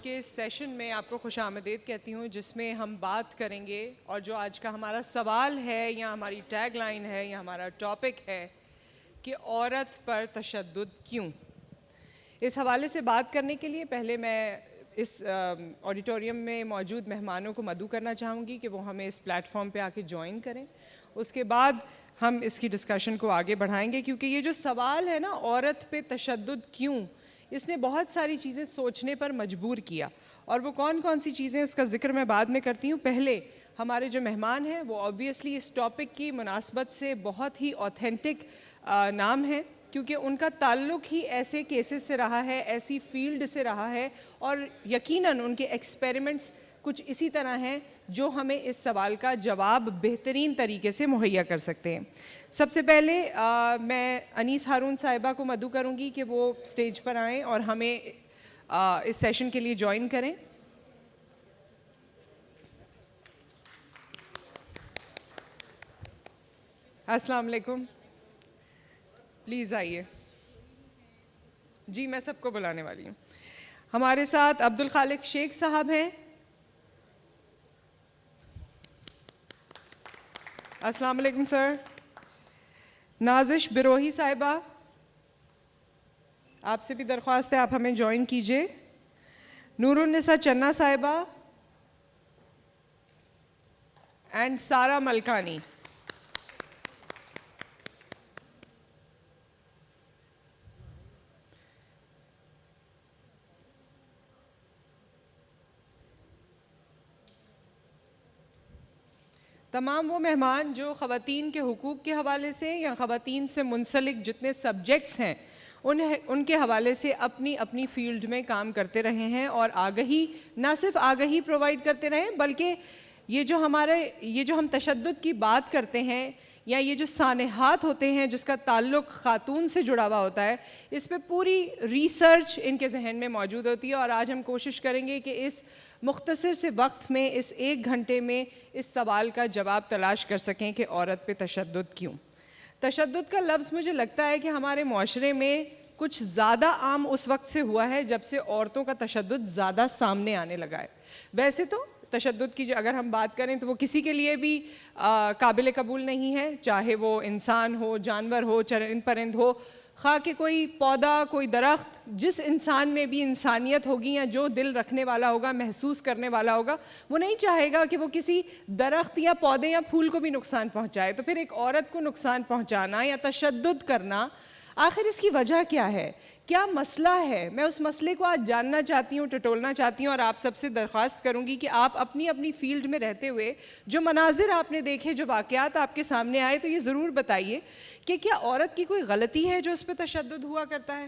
کے سیشن میں آپ کو خوش آمدید کہتی ہوں، جس میں ہم بات کریں گے، اور جو آج کا ہمارا سوال ہے یا ہماری ٹیگ لائن ہے یا ہمارا ٹاپک ہے کہ عورت پر تشدد کیوں۔ اس حوالے سے بات کرنے کے لیے پہلے میں اس آڈیٹوریم میں موجود مہمانوں کو مدعو کرنا چاہوں گی کہ وہ ہمیں اس پلیٹ فارم پہ آ کے جوائن کریں۔ اس کے بعد ہم اس کی ڈسکشن کو آگے بڑھائیں گے، کیونکہ یہ جو سوال ہے نا عورت پہ تشدد کیوں، اس نے بہت ساری چیزیں سوچنے پر مجبور کیا، اور وہ کون کون سی چیزیں اس کا ذکر میں بعد میں کرتی ہوں۔ پہلے ہمارے جو مہمان ہیں وہ آبویسلی اس ٹاپک کی مناسبت سے بہت ہی اوتھینٹک نام ہیں، کیونکہ ان کا تعلق ہی ایسے کیسز سے رہا ہے، ایسی فیلڈ سے رہا ہے، اور یقیناً ان کے ایکسپیریمنٹس کچھ اسی طرح ہیں جو ہمیں اس سوال کا جواب بہترین طریقے سے مہیا کر سکتے ہیں۔ سب سے پہلے میں انیس ہارون صاحبہ کو مدعو کروں گی کہ وہ سٹیج پر آئیں اور ہمیں اس سیشن کے لیے جوائن کریں۔ السلام علیکم، پلیز آئیے۔ جی میں سب کو بلانے والی ہوں۔ ہمارے ساتھ عبدالخالق شیخ صاحب ہیں۔ السلام علیکم سر۔ نازش بروہی صاحبہ، آپ سے بھی درخواست ہے آپ ہمیں جوائن کیجئے۔ نور النساء چنہ صاحبہ اینڈ سارا ملکانی۔ تمام وہ مہمان جو خواتین کے حقوق کے حوالے سے یا خواتین سے منسلک جتنے سبجیکٹس ہیں ان کے حوالے سے اپنی اپنی فیلڈ میں کام کرتے رہے ہیں، اور آگہی نہ صرف آگہی پرووائڈ کرتے رہے بلکہ یہ جو ہم تشدد کی بات کرتے ہیں یا یہ جو سانحات ہوتے ہیں جس کا تعلق خاتون سے جڑا ہوا ہوتا ہے، اس پہ پوری ریسرچ ان کے ذہن میں موجود ہوتی ہے، اور آج ہم کوشش کریں گے کہ اس مختصر سے وقت میں، اس 1 گھنٹے میں اس سوال کا جواب تلاش کر سکیں کہ عورت پہ تشدد کیوں۔ تشدد کا لفظ مجھے لگتا ہے کہ ہمارے معاشرے میں کچھ زیادہ عام اس وقت سے ہوا ہے جب سے عورتوں کا تشدد زیادہ سامنے آنے لگا ہے۔ ویسے تو تشدد کی اگر ہم بات کریں تو وہ کسی کے لیے بھی قابل قبول نہیں ہے، چاہے وہ انسان ہو، جانور ہو، چرند پرند ہو، خواہ کہ کوئی پودا، کوئی درخت، جس انسان میں بھی انسانیت ہوگی یا جو دل رکھنے والا ہوگا، محسوس کرنے والا ہوگا، وہ نہیں چاہے گا کہ وہ کسی درخت یا پودے یا پھول کو بھی نقصان پہنچائے۔ تو پھر ایک عورت کو نقصان پہنچانا یا تشدد کرنا، آخر اس کی وجہ کیا ہے، کیا مسئلہ ہے؟ میں اس مسئلے کو آج جاننا چاہتی ہوں، ٹٹولنا چاہتی ہوں، اور آپ سب سے درخواست کروں گی کہ آپ اپنی اپنی فیلڈ میں رہتے ہوئے جو مناظر آپ نے دیکھے، جو واقعات آپ کے سامنے آئے، تو یہ ضرور بتائیے کہ کیا عورت کی کوئی غلطی ہے جو اس پہ تشدد ہوا کرتا ہے؟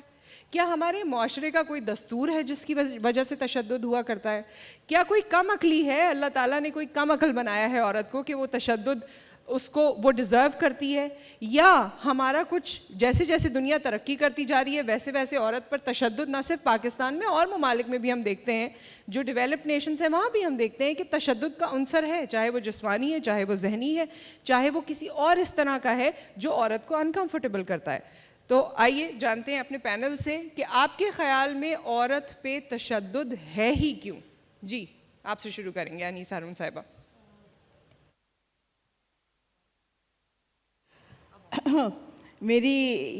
کیا ہمارے معاشرے کا کوئی دستور ہے جس کی وجہ سے تشدد ہوا کرتا ہے؟ کیا کوئی کم عقلی ہے، اللہ تعالیٰ نے کوئی کم عقل بنایا ہے عورت کو کہ وہ تشدد اس کو وہ ڈیزرو کرتی ہے؟ یا ہمارا کچھ جیسے جیسے دنیا ترقی کرتی جا رہی ہے ویسے ویسے عورت پر تشدد نہ صرف پاکستان میں اور ممالک میں بھی ہم دیکھتے ہیں، جو ڈیولپڈ نیشنز ہیں وہاں بھی ہم دیکھتے ہیں کہ تشدد کا عنصر ہے، چاہے وہ جسمانی ہے، چاہے وہ ذہنی ہے، چاہے وہ کسی اور اس طرح کا ہے جو عورت کو انکمفرٹیبل کرتا ہے۔ تو آئیے جانتے ہیں اپنے پینل سے کہ آپ کے خیال میں عورت پہ تشدد ہے ہی کیوں؟ جی آپ سے شروع کریں گے انیس ہارون صاحبہ۔ میری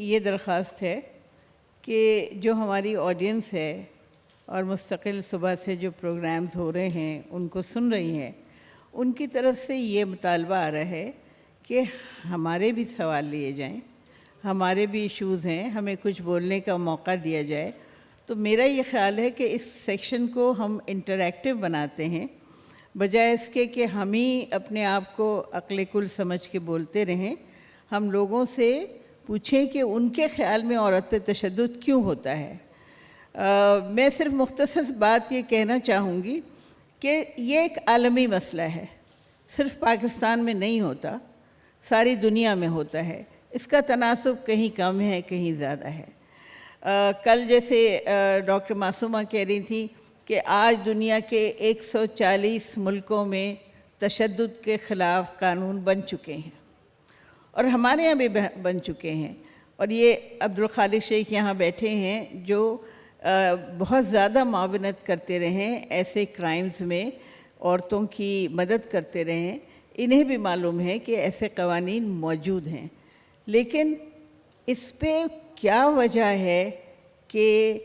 یہ درخواست ہے کہ جو ہماری آڈینس ہے اور مستقل صبح سے جو پروگرامز ہو رہے ہیں ان کو سن رہی ہیں، ان کی طرف سے یہ مطالبہ آ رہا ہے کہ ہمارے بھی سوال لیے جائیں، ہمارے بھی ایشوز ہیں، ہمیں کچھ بولنے کا موقع دیا جائے۔ تو میرا یہ خیال ہے کہ اس سیکشن کو ہم انٹریکٹیو بناتے ہیں، بجائے اس کے کہ ہم ہی اپنے آپ کو عقل کل سمجھ کے بولتے رہیں۔ ہم لوگوں سے پوچھیں کہ ان کے خیال میں عورت پہ تشدد کیوں ہوتا ہے۔ میں صرف مختصر بات یہ کہنا چاہوں گی کہ یہ ایک عالمی مسئلہ ہے، صرف پاکستان میں نہیں ہوتا، ساری دنیا میں ہوتا ہے۔ اس کا تناسب کہیں کم ہے، کہیں زیادہ ہے۔ کل جیسے ڈاکٹر معصومہ کہہ رہی تھی کہ آج دنیا کے 140 ملکوں میں تشدد کے خلاف قانون بن چکے ہیں، اور ہمارے یہاں بھی بن چکے ہیں، اور یہ عبدالخالق شیخ یہاں بیٹھے ہیں جو بہت زیادہ معاونت کرتے رہیں ایسے کرائمز میں، عورتوں کی مدد کرتے رہیں. انہیں بھی معلوم ہے کہ ایسے قوانین موجود ہیں، لیکن اس پہ کیا وجہ ہے کہ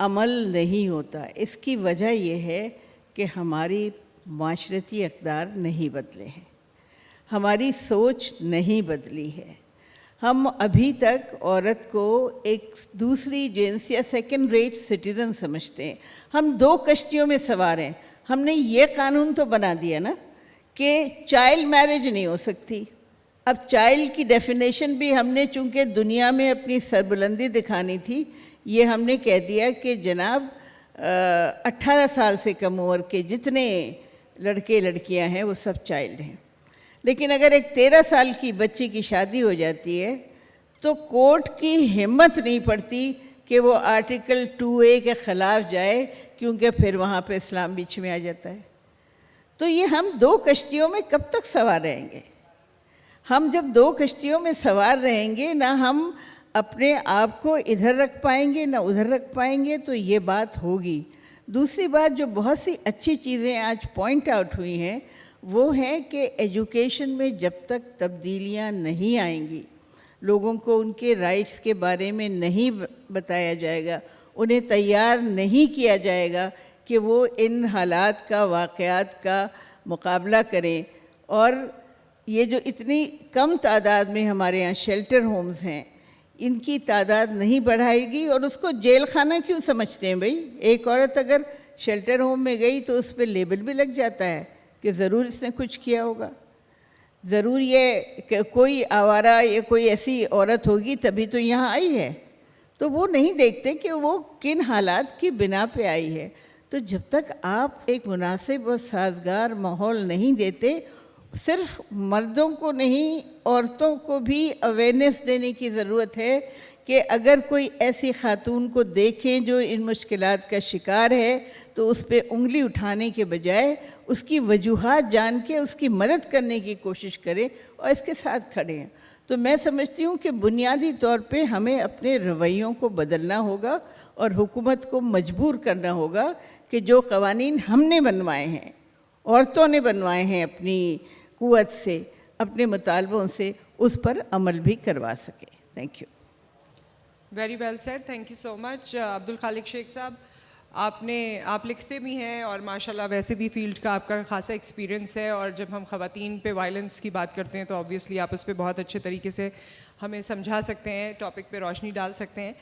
عمل نہیں ہوتا؟ اس کی وجہ یہ ہے کہ ہماری معاشرتی اقدار نہیں بدلے ہیں، ہماری سوچ نہیں بدلی ہے. ہم ابھی تک عورت کو ایک دوسری جنس یا سیکنڈ ریٹ سٹیزن سمجھتے ہیں. ہم 2 کشتیوں میں سوار ہیں. ہم نے یہ قانون تو بنا دیا نا کہ چائلڈ میرج نہیں ہو سکتی. اب چائلڈ کی ڈیفینیشن بھی ہم نے چونکہ دنیا میں اپنی سربلندی دکھانی تھی، یہ ہم نے کہہ دیا کہ جناب 18 سال سے کم عمر کے جتنے لڑکے لڑکیاں ہیں وہ سب چائلڈ ہیں. لیکن اگر ایک 13 سال کی بچی کی شادی ہو جاتی ہے تو کورٹ کی ہمت نہیں پڑتی کہ وہ آرٹیکل 2A کے خلاف جائے، کیونکہ پھر وہاں پہ اسلام بیچ میں آ جاتا ہے. تو یہ ہم 2 کشتیوں میں کب تک سوار رہیں گے؟ ہم جب 2 کشتیوں میں سوار رہیں گے، نہ ہم اپنے آپ کو ادھر رکھ پائیں گے نہ ادھر رکھ پائیں گے، تو یہ بات ہوگی. دوسری بات جو بہت سی اچھی چیزیں آج پوائنٹ آؤٹ ہوئی ہیں وہ ہے کہ ایجوکیشن میں جب تک تبدیلیاں نہیں آئیں گی، لوگوں کو ان کے رائٹس کے بارے میں نہیں بتایا جائے گا، انہیں تیار نہیں کیا جائے گا کہ وہ ان حالات کا، واقعات کا مقابلہ کریں. اور یہ جو اتنی کم تعداد میں ہمارے ہاں شیلٹر ہومز ہیں، ان کی تعداد نہیں بڑھائے گی. اور اس کو جیل خانہ کیوں سمجھتے ہیں بھئی؟ ایک عورت اگر شیلٹر ہوم میں گئی تو اس پہ لیبل بھی لگ جاتا ہے کہ ضرور اس نے کچھ کیا ہوگا، ضرور یہ کہ کوئی آوارہ یا کوئی ایسی عورت ہوگی تبھی تو یہاں آئی ہے. تو وہ نہیں دیکھتے کہ وہ کن حالات کی بنا پہ آئی ہے. تو جب تک آپ ایک مناسب اور سازگار ماحول نہیں دیتے، صرف مردوں کو نہیں عورتوں کو بھی اویئرنیس دینے کی ضرورت ہے کہ اگر کوئی ایسی خاتون کو دیکھیں جو ان مشکلات کا شکار ہے تو اس پہ انگلی اٹھانے کے بجائے اس کی وجوہات جان کے اس کی مدد کرنے کی کوشش کریں اور اس کے ساتھ کھڑے ہیں. تو میں سمجھتی ہوں کہ بنیادی طور پہ ہمیں اپنے رویوں کو بدلنا ہوگا اور حکومت کو مجبور کرنا ہوگا کہ جو قوانین ہم نے بنوائے ہیں، عورتوں نے بنوائے ہیں اپنی قوت سے، اپنے مطالبوں سے، اس پر عمل بھی کروا سکے. Thank you. Very well said. Thank you so much. Abdul Khaliq Shaikh صاحب، آپ لکھتے بھی ہیں اور ماشاءاللہ ویسے بھی فیلڈ کا آپ کا خاصا ایکسپیرینس ہے، اور جب ہم خواتین پہ وائلنس کی بات کرتے ہیں تو آبویسلی آپ اس پہ بہت اچھے طریقے سے ہمیں سمجھا سکتے ہیں، ٹاپک پہ روشنی ڈال سکتے ہیں.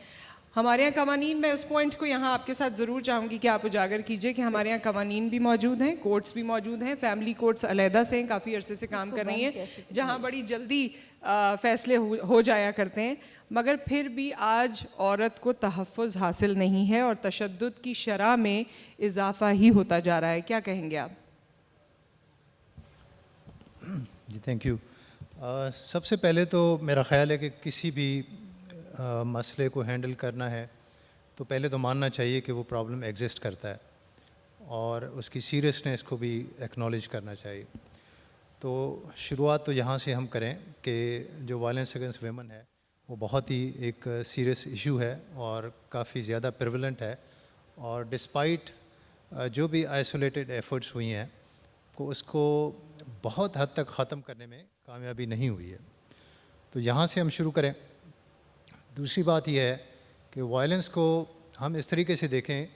ہمارے یہاں قوانین، میں اس پوائنٹ کو یہاں آپ کے ساتھ ضرور چاہوں گی کہ آپ اجاگر کیجئے کہ ہمارے یہاں قوانین بھی موجود ہیں، کورٹس بھی موجود ہیں. فیملی کورٹس علیحدہ سے ہیں، کافی عرصے سے کام کر رہی ہیں، جہاں بڑی جلدی فیصلے ہو جایا کرتے ہیں. مگر پھر بھی آج عورت کو تحفظ حاصل نہیں ہے اور تشدد کی شرح میں اضافہ ہی ہوتا جا رہا ہے. کیا کہیں گے آپ؟ جی تھینک یو. سب سے پہلے تو میرا خیال ہے کہ کسی بھی مسئلے کو ہینڈل کرنا ہے تو پہلے تو ماننا چاہیے کہ وہ پرابلم ایگزسٹ کرتا ہے اور اس کی سیریسنیس کو بھی ایکنالج کرنا چاہیے. تو شروعات تو یہاں سے ہم کریں کہ جو وائلنس اگینسٹ ویمن ہے وہ بہت ہی ایک سیریس ایشو ہے اور کافی زیادہ پریولنٹ ہے، اور ڈسپائٹ جو بھی آئسولیٹڈ ایفرٹس ہوئی ہیں کو اس کو بہت حد تک ختم کرنے میں کامیابی نہیں ہوئی ہے. تو یہاں سے ہم شروع کریں. دوسری بات یہ ہے کہ وائلنس کو ہم اس طریقے سے دیکھیں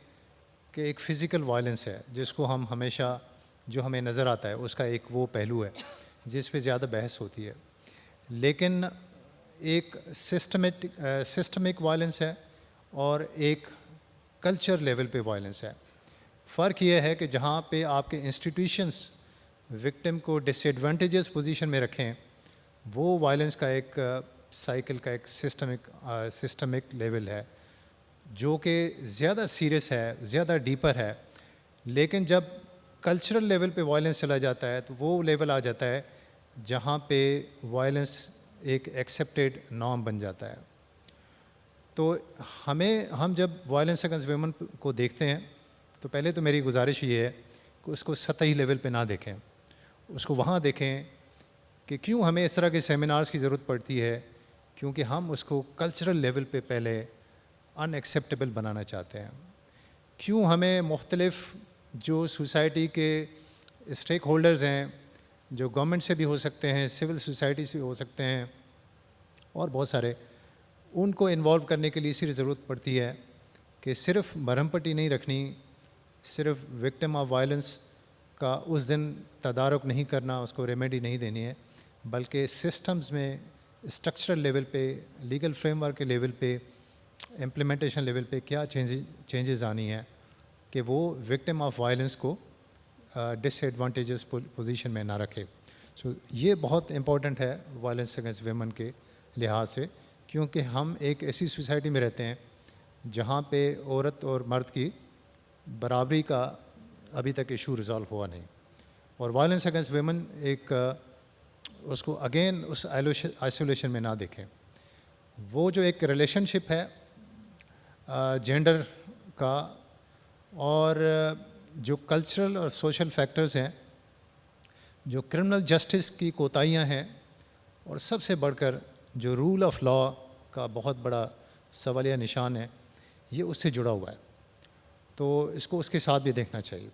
کہ ایک فزیکل وائلنس ہے جس کو ہم ہمیشہ جو ہمیں نظر آتا ہے اس کا ایک وہ پہلو ہے جس پہ زیادہ بحث ہوتی ہے، لیکن ایک سسٹمک وائلنس ہے اور ایک کلچر لیول پہ وائلنس ہے. فرق یہ ہے کہ جہاں پہ آپ کے انسٹیٹیوشنس وکٹم کو ڈس ایڈوانٹیجز پوزیشن میں رکھیں، وہ وائلنس کا ایک سائیکل کا ایک سسٹمک لیول ہے جو کہ زیادہ سیریس ہے، زیادہ ڈیپر ہے. لیکن جب کلچرل لیول پہ وائلنس چلا جاتا ہے تو وہ لیول آ جاتا ہے جہاں پہ وائلنس ایک ایکسیپٹیڈ نارم بن جاتا ہے. تو ہم جب وائلنس اگینسٹ ویمن کو دیکھتے ہیں تو پہلے تو میری گزارش یہ ہے کہ اس کو سطحی لیول پہ نہ دیکھیں، اس کو وہاں دیکھیں کہ کیوں ہمیں اس طرح کے سیمینارز کی ضرورت پڑتی ہے، کیونکہ ہم اس کو کلچرل لیول پہ پہلے ان ایکسیپٹیبل بنانا چاہتے ہیں. کیوں ہمیں مختلف جو سوسائٹی کے اسٹیک ہولڈرز ہیں, جو گورنمنٹ سے بھی ہو سکتے ہیں, سول سوسائٹی سے ہو سکتے ہیں, اور بہت سارے, ان کو انوالو کرنے کے لیے اسی ضرورت پڑتی ہے کہ صرف مرہم پٹی نہیں رکھنی, صرف وکٹم آف وائلنس کا اس دن تدارک نہیں کرنا, اس کو ریمیڈی نہیں دینی ہے, بلکہ سسٹمز میں اسٹرکچرل لیول پہ, لیگل فریم ورک کے لیول پہ, امپلیمنٹیشن لیول پہ کیا چینجز آنی ہے کہ وہ وکٹم آف وائلنس کو ڈس ایڈوانٹیجز پوزیشن میں نہ رکھے. سو یہ بہت امپورٹنٹ ہے وائلنس اگینسٹ ویمن کے لحاظ سے, کیونکہ ہم ایک ایسی سوسائٹی میں رہتے ہیں جہاں پہ عورت اور مرد کی برابری کا ابھی تک ایشو ریزالو ہوا نہیں. اور وائلنس اگینسٹ ویمن ایک اس کو اگین اس آئسولیشن میں نہ دیکھیں. وہ جو ایک ریلیشن شپ ہے جینڈر کا, اور جو کلچرل اور سوشل فیکٹرز ہیں, جو کرمنل جسٹس کی کوتاہیاں ہیں, اور سب سے بڑھ کر جو رول آف لا کا بہت بڑا سوالیہ نشان ہے, یہ اس سے جڑا ہوا ہے. تو اس کو اس کے ساتھ بھی دیکھنا چاہیے.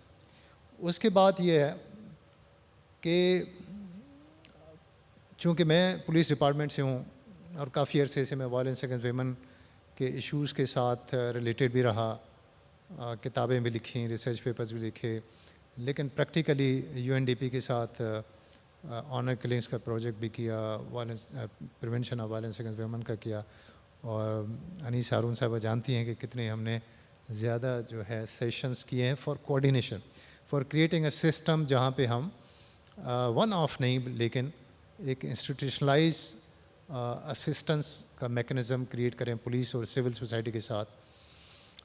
اس کے بعد یہ ہے کہ چونکہ میں پولیس ڈپارٹمنٹ سے ہوں اور کافی عرصے سے میں وائلنس اگینسٹ ویمن کے ایشوز کے ساتھ ریلیٹڈ بھی رہا, کتابیں بھی لکھیں, ریسرچ پیپرز بھی لکھے, لیکن practically U N D P کے ساتھ آنر کلنگس کا پروجیکٹ بھی کیا, violence prevention of violence against women کا کیا. اور انیس ہارون صاحبہ جانتی ہیں کہ کتنے ہم نے زیادہ جو ہے سیشنز کیے ہیں for coordination, for creating a system جہاں پہ ہم ون آف نہیں لیکن ایک انسٹیٹیوشنلائز اسسٹنس کا میکنزم کریٹ کریں پولیس اور سول سوسائٹی کے ساتھ.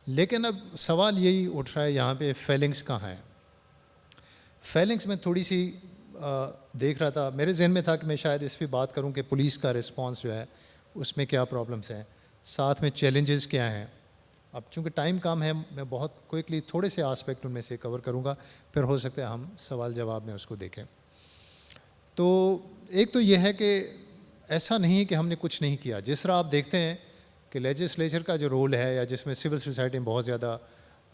لیکن اب سوال یہی اٹھ رہا ہے یہاں پہ فیلنگس کہاں ہیں. فیلنگس میں تھوڑی سی دیکھ رہا تھا, میرے ذہن میں تھا کہ میں شاید اس پہ بات کروں کہ پولیس کا رسپانس جو ہے اس میں کیا پرابلمس ہیں, ساتھ میں چیلنجز کیا ہیں. اب چونکہ ٹائم کم ہے, میں بہت کوئکلی تھوڑے سے آسپیکٹ ان میں سے کور کروں گا, پھر ہو سکتا ہے ہم سوال جواب میں اس کو دیکھیں. تو ایک تو یہ ہے کہ ایسا نہیں کہ ہم نے کچھ نہیں کیا. جس طرح آپ دیکھتے ہیں کہ لیجسلیچر کا جو رول ہے, یا جس میں سول سوسائٹی میں بہت زیادہ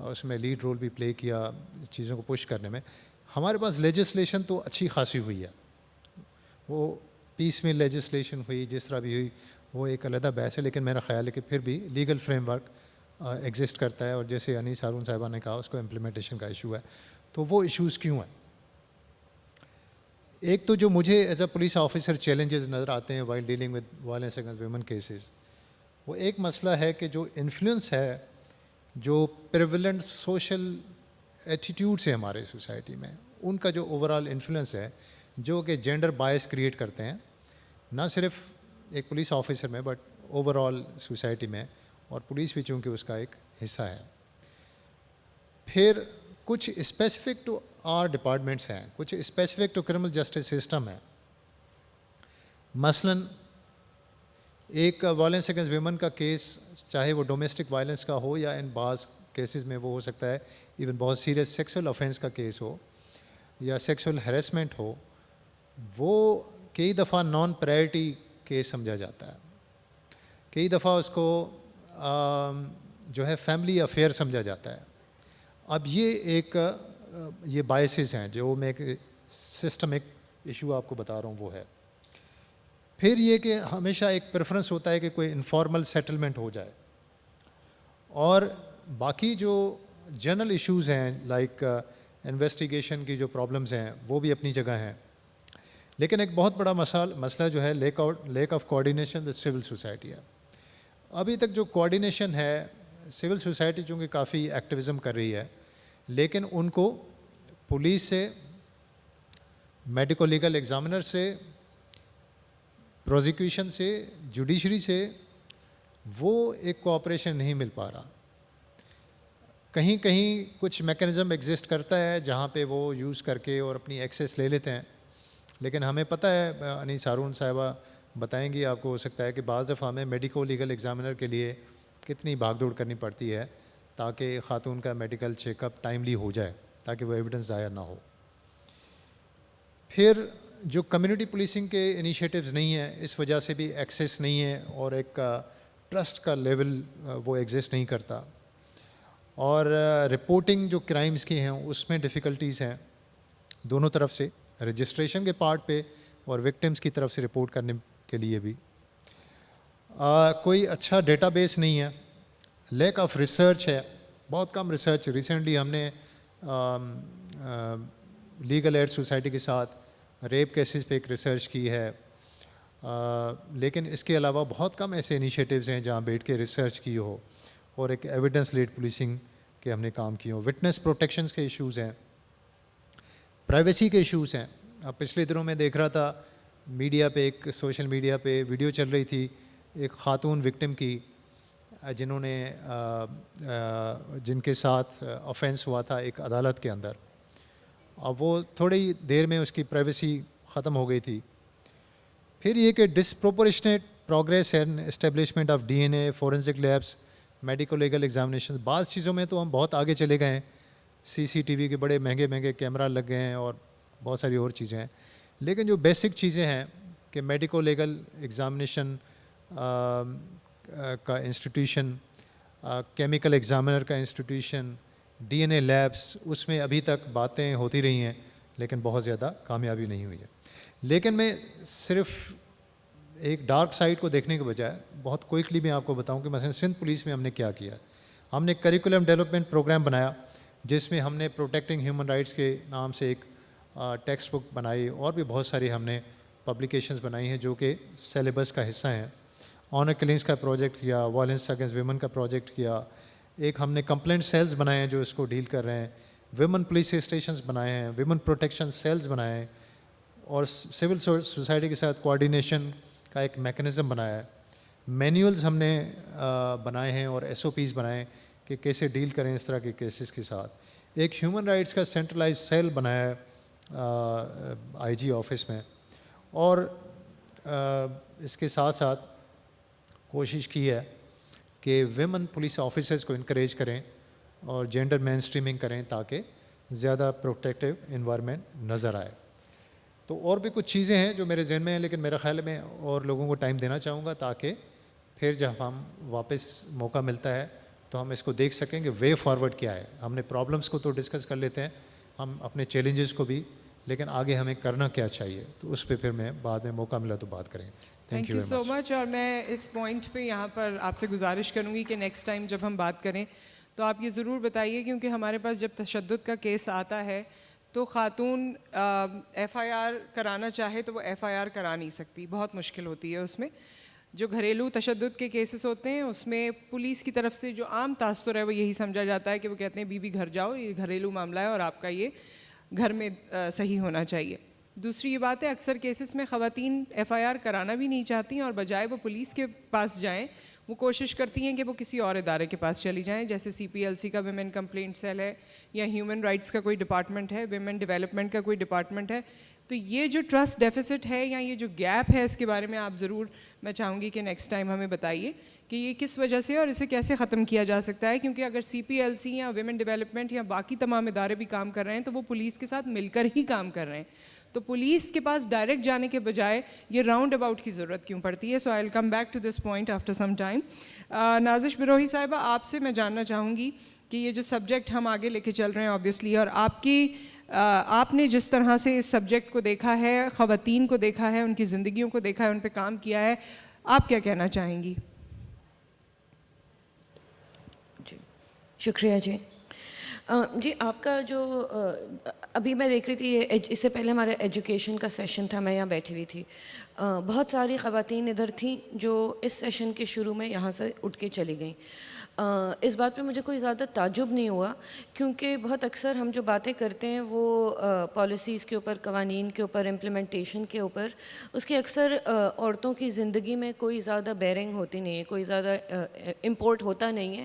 اس میں لیڈ رول بھی پلے کیا چیزوں کو پش کرنے میں, ہمارے پاس لیجسلیشن تو اچھی خاصی ہوئی ہے. وہ پیس میں لیجسلیشن ہوئی, جس طرح بھی ہوئی, وہ ایک علیحدہ بحث ہے, لیکن میرا خیال ہے کہ پھر بھی لیگل فریم ورک ایگزسٹ کرتا ہے, اور جیسے انیس ہارون صاحبہ نے کہا اس کو امپلیمنٹیشن کا ایشو ہے. تو وہ ایشوز کیوں ہیں؟ ایک تو جو مجھے as a police officer challenges نظر آتے ہیں while dealing with violence against women cases, وہ ایک مسئلہ ہے کہ جو انفلوئنس ہے, جو پریویلنٹ سوشل ایٹیٹیوڈس ہیں ہمارے سوسائٹی میں, ان کا جو اوور آل انفلوئنس ہے, جو کہ جینڈر بائس کریٹ کرتے ہیں, نہ صرف ایک پولیس آفیسر میں بٹ اوور آل سوسائٹی میں, اور پولیس بھی چونکہ اس کا ایک حصہ ہے. پھر کچھ اسپیسیفک ٹو آر ڈپارٹمنٹس ہیں, کچھ specific to criminal justice system ہے. مثلاً ایک وائلنس اگینسٹ ویمن کا کیس, چاہے وہ ڈومیسٹک وائلنس کا ہو یا ان بعض کیسز میں وہ ہو سکتا ہے ایون بہت سیریس سیکسول آفینس کا کیس ہو یا سیکسول ہیریسمنٹ ہو, وہ کئی دفعہ نان پرائرٹی کیس سمجھا جاتا ہے, کئی دفعہ اس کو جو ہے فیملی افیئر سمجھا جاتا ہے. اب یہ بائسز ہیں جو میں ایک سسٹمک ایشو آپ کو بتا رہا ہوں وہ ہے. پھر یہ کہ ہمیشہ ایک پریفرنس ہوتا ہے کہ کوئی انفارمل سیٹلمنٹ ہو جائے, اور باقی جو جنرل ایشوز ہیں لائک انویسٹیگیشن کی جو پرابلمز ہیں وہ بھی اپنی جگہ ہیں. لیکن ایک بہت بڑا مسئلہ جو ہے lack of coordination with civil society ہے. ابھی تک جو کوآرڈینیشن ہے, سول سوسائٹی چونکہ کافی ایکٹیویزم کر رہی ہے, لیکن ان کو پولیس سے, میڈیکو لیگل ایگزامنر سے, پروزیکیوشن سے, جوڈیشری سے وہ ایک کوآپریشن نہیں مل پا رہا. کہیں کہیں کچھ میکینزم ایگزسٹ کرتا ہے جہاں پہ وہ یوز کر کے اور اپنی ایکسیس لے لیتے ہیں, لیکن ہمیں پتہ ہے, انیس ہارون صاحبہ بتائیں گی آپ کو, ہو سکتا ہے کہ بعض دفعہ ہمیں میڈیکو لیگل ایگزامنر کے لیے کتنی بھاگ دوڑ کرنی پڑتی ہے تاکہ خاتون کا میڈیکل چیک اپ ٹائملی ہو جائے, تاکہ وہ ایویڈنس ضائع نہ ہو. پھر جو کمیونٹی پولیسنگ کے انیشیٹوز نہیں ہیں, اس وجہ سے بھی ایکسیس نہیں ہے, اور ایک ٹرسٹ کا لیول وہ ایگزسٹ نہیں کرتا. اور رپورٹنگ جو کرائمز کی ہیں اس میں ڈیفیکلٹیز ہیں دونوں طرف سے, رجسٹریشن کے پارٹ پہ اور وکٹمس کی طرف سے رپورٹ کرنے کے لیے بھی. کوئی اچھا ڈیٹا بیس نہیں ہے, لیک آف ریسرچ ہے, بہت کم ریسرچ. ریسنٹلی ہم نے لیگل ایڈ سوسائٹی کے ساتھ ریپ کیسز پہ ایک ریسرچ کی ہے, لیکن اس کے علاوہ بہت کم ایسے انیشیٹیوز ہیں جہاں بیٹھ کے ریسرچ کی ہو اور ایک ایویڈنس لیڈ پولیسنگ کے ہم نے کام کیے ہوں. وٹنس پروٹیکشنز کے ایشوز ہیں, پرائیویسی کے ایشوز ہیں. اب پچھلے دنوں میں دیکھ رہا تھا میڈیا پہ, ایک سوشل میڈیا پہ ویڈیو چل رہی تھی ایک خاتون وکٹم کی جنہوں نے جن کے ساتھ آفینس ہوا تھا ایک عدالت کے اندر. اب وہ تھوڑی دیر میں اس کی پرائیویسی ختم ہو گئی تھی. پھر یہ کہ disproportionate progress and establishment of D N A, forensic labs, medico legal examination. بعض چیزوں میں تو ہم بہت آگے چلے گئے ہیں, سی سی ٹی وی کے بڑے مہنگے مہنگے کیمرہ لگ گئے ہیں اور بہت ساری اور چیزیں ہیں, لیکن جو بیسک چیزیں ہیں کہ میڈیکو لیگل ایگزامینیشن کا انسٹیٹیوشن, کیمیکل ایگزامینر کا انسٹیٹیوشن, ڈی این اے لیبس, اس میں ابھی تک باتیں ہوتی رہی ہیں لیکن بہت زیادہ کامیابی نہیں ہوئی ہے. لیکن میں صرف ایک ڈارک سائڈ کو دیکھنے کے بجائے بہت کوئکلی میں آپ کو بتاؤں کہ مثلا سندھ پولیس میں ہم نے کیا کیا. ہم نے کریکولم ڈیولپمنٹ پروگرام بنایا جس میں ہم نے پروٹیکٹنگ ہیومن رائٹس کے نام سے ایک ٹیکسٹ بک بنائی, اور بھی بہت ساری ہم نے پبلیکیشنز بنائی ہیں جو کہ سیلیبس کا حصہ ہیں. آنر کلنگس کا پروجیکٹ کیا, وائلنس اگینسٹ ویمن کا پروجیکٹ کیا, ایک ہم نے کمپلینٹ سیلز بنائے ہیں جو اس کو ڈیل کر رہے ہیں, ویمن پولیس اسٹیشنز بنائے ہیں, ویمن پروٹیکشن سیلز بنائے ہیں, اور سول سوسائٹی کے ساتھ کوآرڈینیشن کا ایک میکنزم بنایا ہے. مینیولز ہم نے بنائے ہیں اور ایس او پیز بنائے ہیں کہ کیسے ڈیل کریں اس طرح کے کیسز کے ساتھ. ایک ہیومن رائٹس کا سینٹرلائز سیل بنایا ہے آئی جی آفس میں, اور اس کے ساتھ ساتھ کوشش کی ہے کہ ویمن پولیس آفیسرز کو انکریج کریں اور جینڈر مین اسٹریمنگ کریں تاکہ زیادہ پروٹیکٹیو انوائرمنٹ نظر آئے. تو اور بھی کچھ چیزیں ہیں جو میرے ذہن میں ہیں, لیکن میرا خیال ہے میں اور لوگوں کو ٹائم دینا چاہوں گا تاکہ پھر جب ہم واپس موقع ملتا ہے تو ہم اس کو دیکھ سکیں کہ وے فارورڈ کیا ہے. ہم نے پرابلمس کو تو ڈسکس کر لیتے ہیں, ہم اپنے چیلنجز کو بھی, لیکن آگے ہمیں کرنا کیا چاہیے, تو اس پہ پھر میں بعد میں موقع ملا تو بات کریں. تھینک یو سو مچ. اور میں اس پوائنٹ پہ یہاں پر آپ سے گزارش کروں گی کہ نیکسٹ ٹائم جب ہم بات کریں تو آپ یہ ضرور بتائیے, کیونکہ ہمارے پاس جب تشدد کا کیس آتا ہے تو خاتون ایف آئی آر کرانا چاہے تو وہ ایف آئی آر کرا نہیں سکتی, بہت مشکل ہوتی ہے اس میں. جو گھریلو تشدد کے کیسز ہوتے ہیں اس میں پولیس کی طرف سے جو عام تاثر ہے وہ یہی سمجھا جاتا ہے کہ وہ کہتے ہیں بیوی گھر جاؤ, یہ گھریلو معاملہ ہے اور آپ کا یہ گھر میں صحیح ہونا چاہیے. دوسری یہ بات ہے, اکثر کیسز میں خواتین ایف آئی آر کرانا بھی نہیں چاہتی ہیں, اور بجائے وہ پولیس کے پاس جائیں وہ کوشش کرتی ہیں کہ وہ کسی اور ادارے کے پاس چلی جائیں, جیسے سی پی ایل سی کا ویمن کمپلینٹ سیل ہے, یا ہیومن رائٹس کا کوئی ڈپارٹمنٹ ہے, ویمن ڈیولپمنٹ کا کوئی ڈپارٹمنٹ ہے. تو یہ جو ٹرسٹ ڈیفیسٹ ہے یا یہ جو گیپ ہے, اس کے بارے میں آپ ضرور, میں چاہوں گی کہ نیکسٹ ٹائم ہمیں بتائیے کہ یہ کس وجہ سے اور اسے کیسے ختم کیا جا سکتا ہے. کیونکہ اگر سی پی ایل سی یا ویمن ڈیولپمنٹ یا باقی تمام ادارے بھی کام کر رہے ہیں تو وہ پولیس کے ساتھ مل کر ہی کام کر رہے ہیں, تو پولیس کے پاس ڈائریکٹ جانے کے بجائے یہ راؤنڈ اباؤٹ کی ضرورت کیوں پڑتی ہے. So I will come back to this point after some time. Nazish Brohi صاحبہ, آپ سے میں جاننا چاہوں گی کہ یہ جو سبجیکٹ ہم آگے لے کے چل رہے ہیں آبویسلی, اور آپ نے جس طرح سے اس سبجیکٹ کو دیکھا ہے, خواتین کو دیکھا ہے, ان کی زندگیوں کو دیکھا ہے, ان پہ کام کیا ہے, آپ کیا کہنا چاہیں گی؟ جی شکریہ. جی آپ کا جو ابھی میں دیکھ رہی تھی, اس سے پہلے ہمارا ایجوکیشن کا سیشن تھا, میں یہاں بیٹھی ہوئی تھی, بہت ساری خواتین ادھر تھیں جو اس سیشن کے شروع میں یہاں سے اٹھ کے چلی گئیں. اس بات پہ مجھے کوئی زیادہ تعجب نہیں ہوا, کیونکہ بہت اکثر ہم جو باتیں کرتے ہیں وہ پالیسیز کے اوپر, قوانین کے اوپر, امپلیمنٹیشن کے اوپر, اس کی اکثر عورتوں کی زندگی میں کوئی زیادہ بیرنگ ہوتی نہیں ہے, کوئی زیادہ امپورٹ ہوتا نہیں ہے,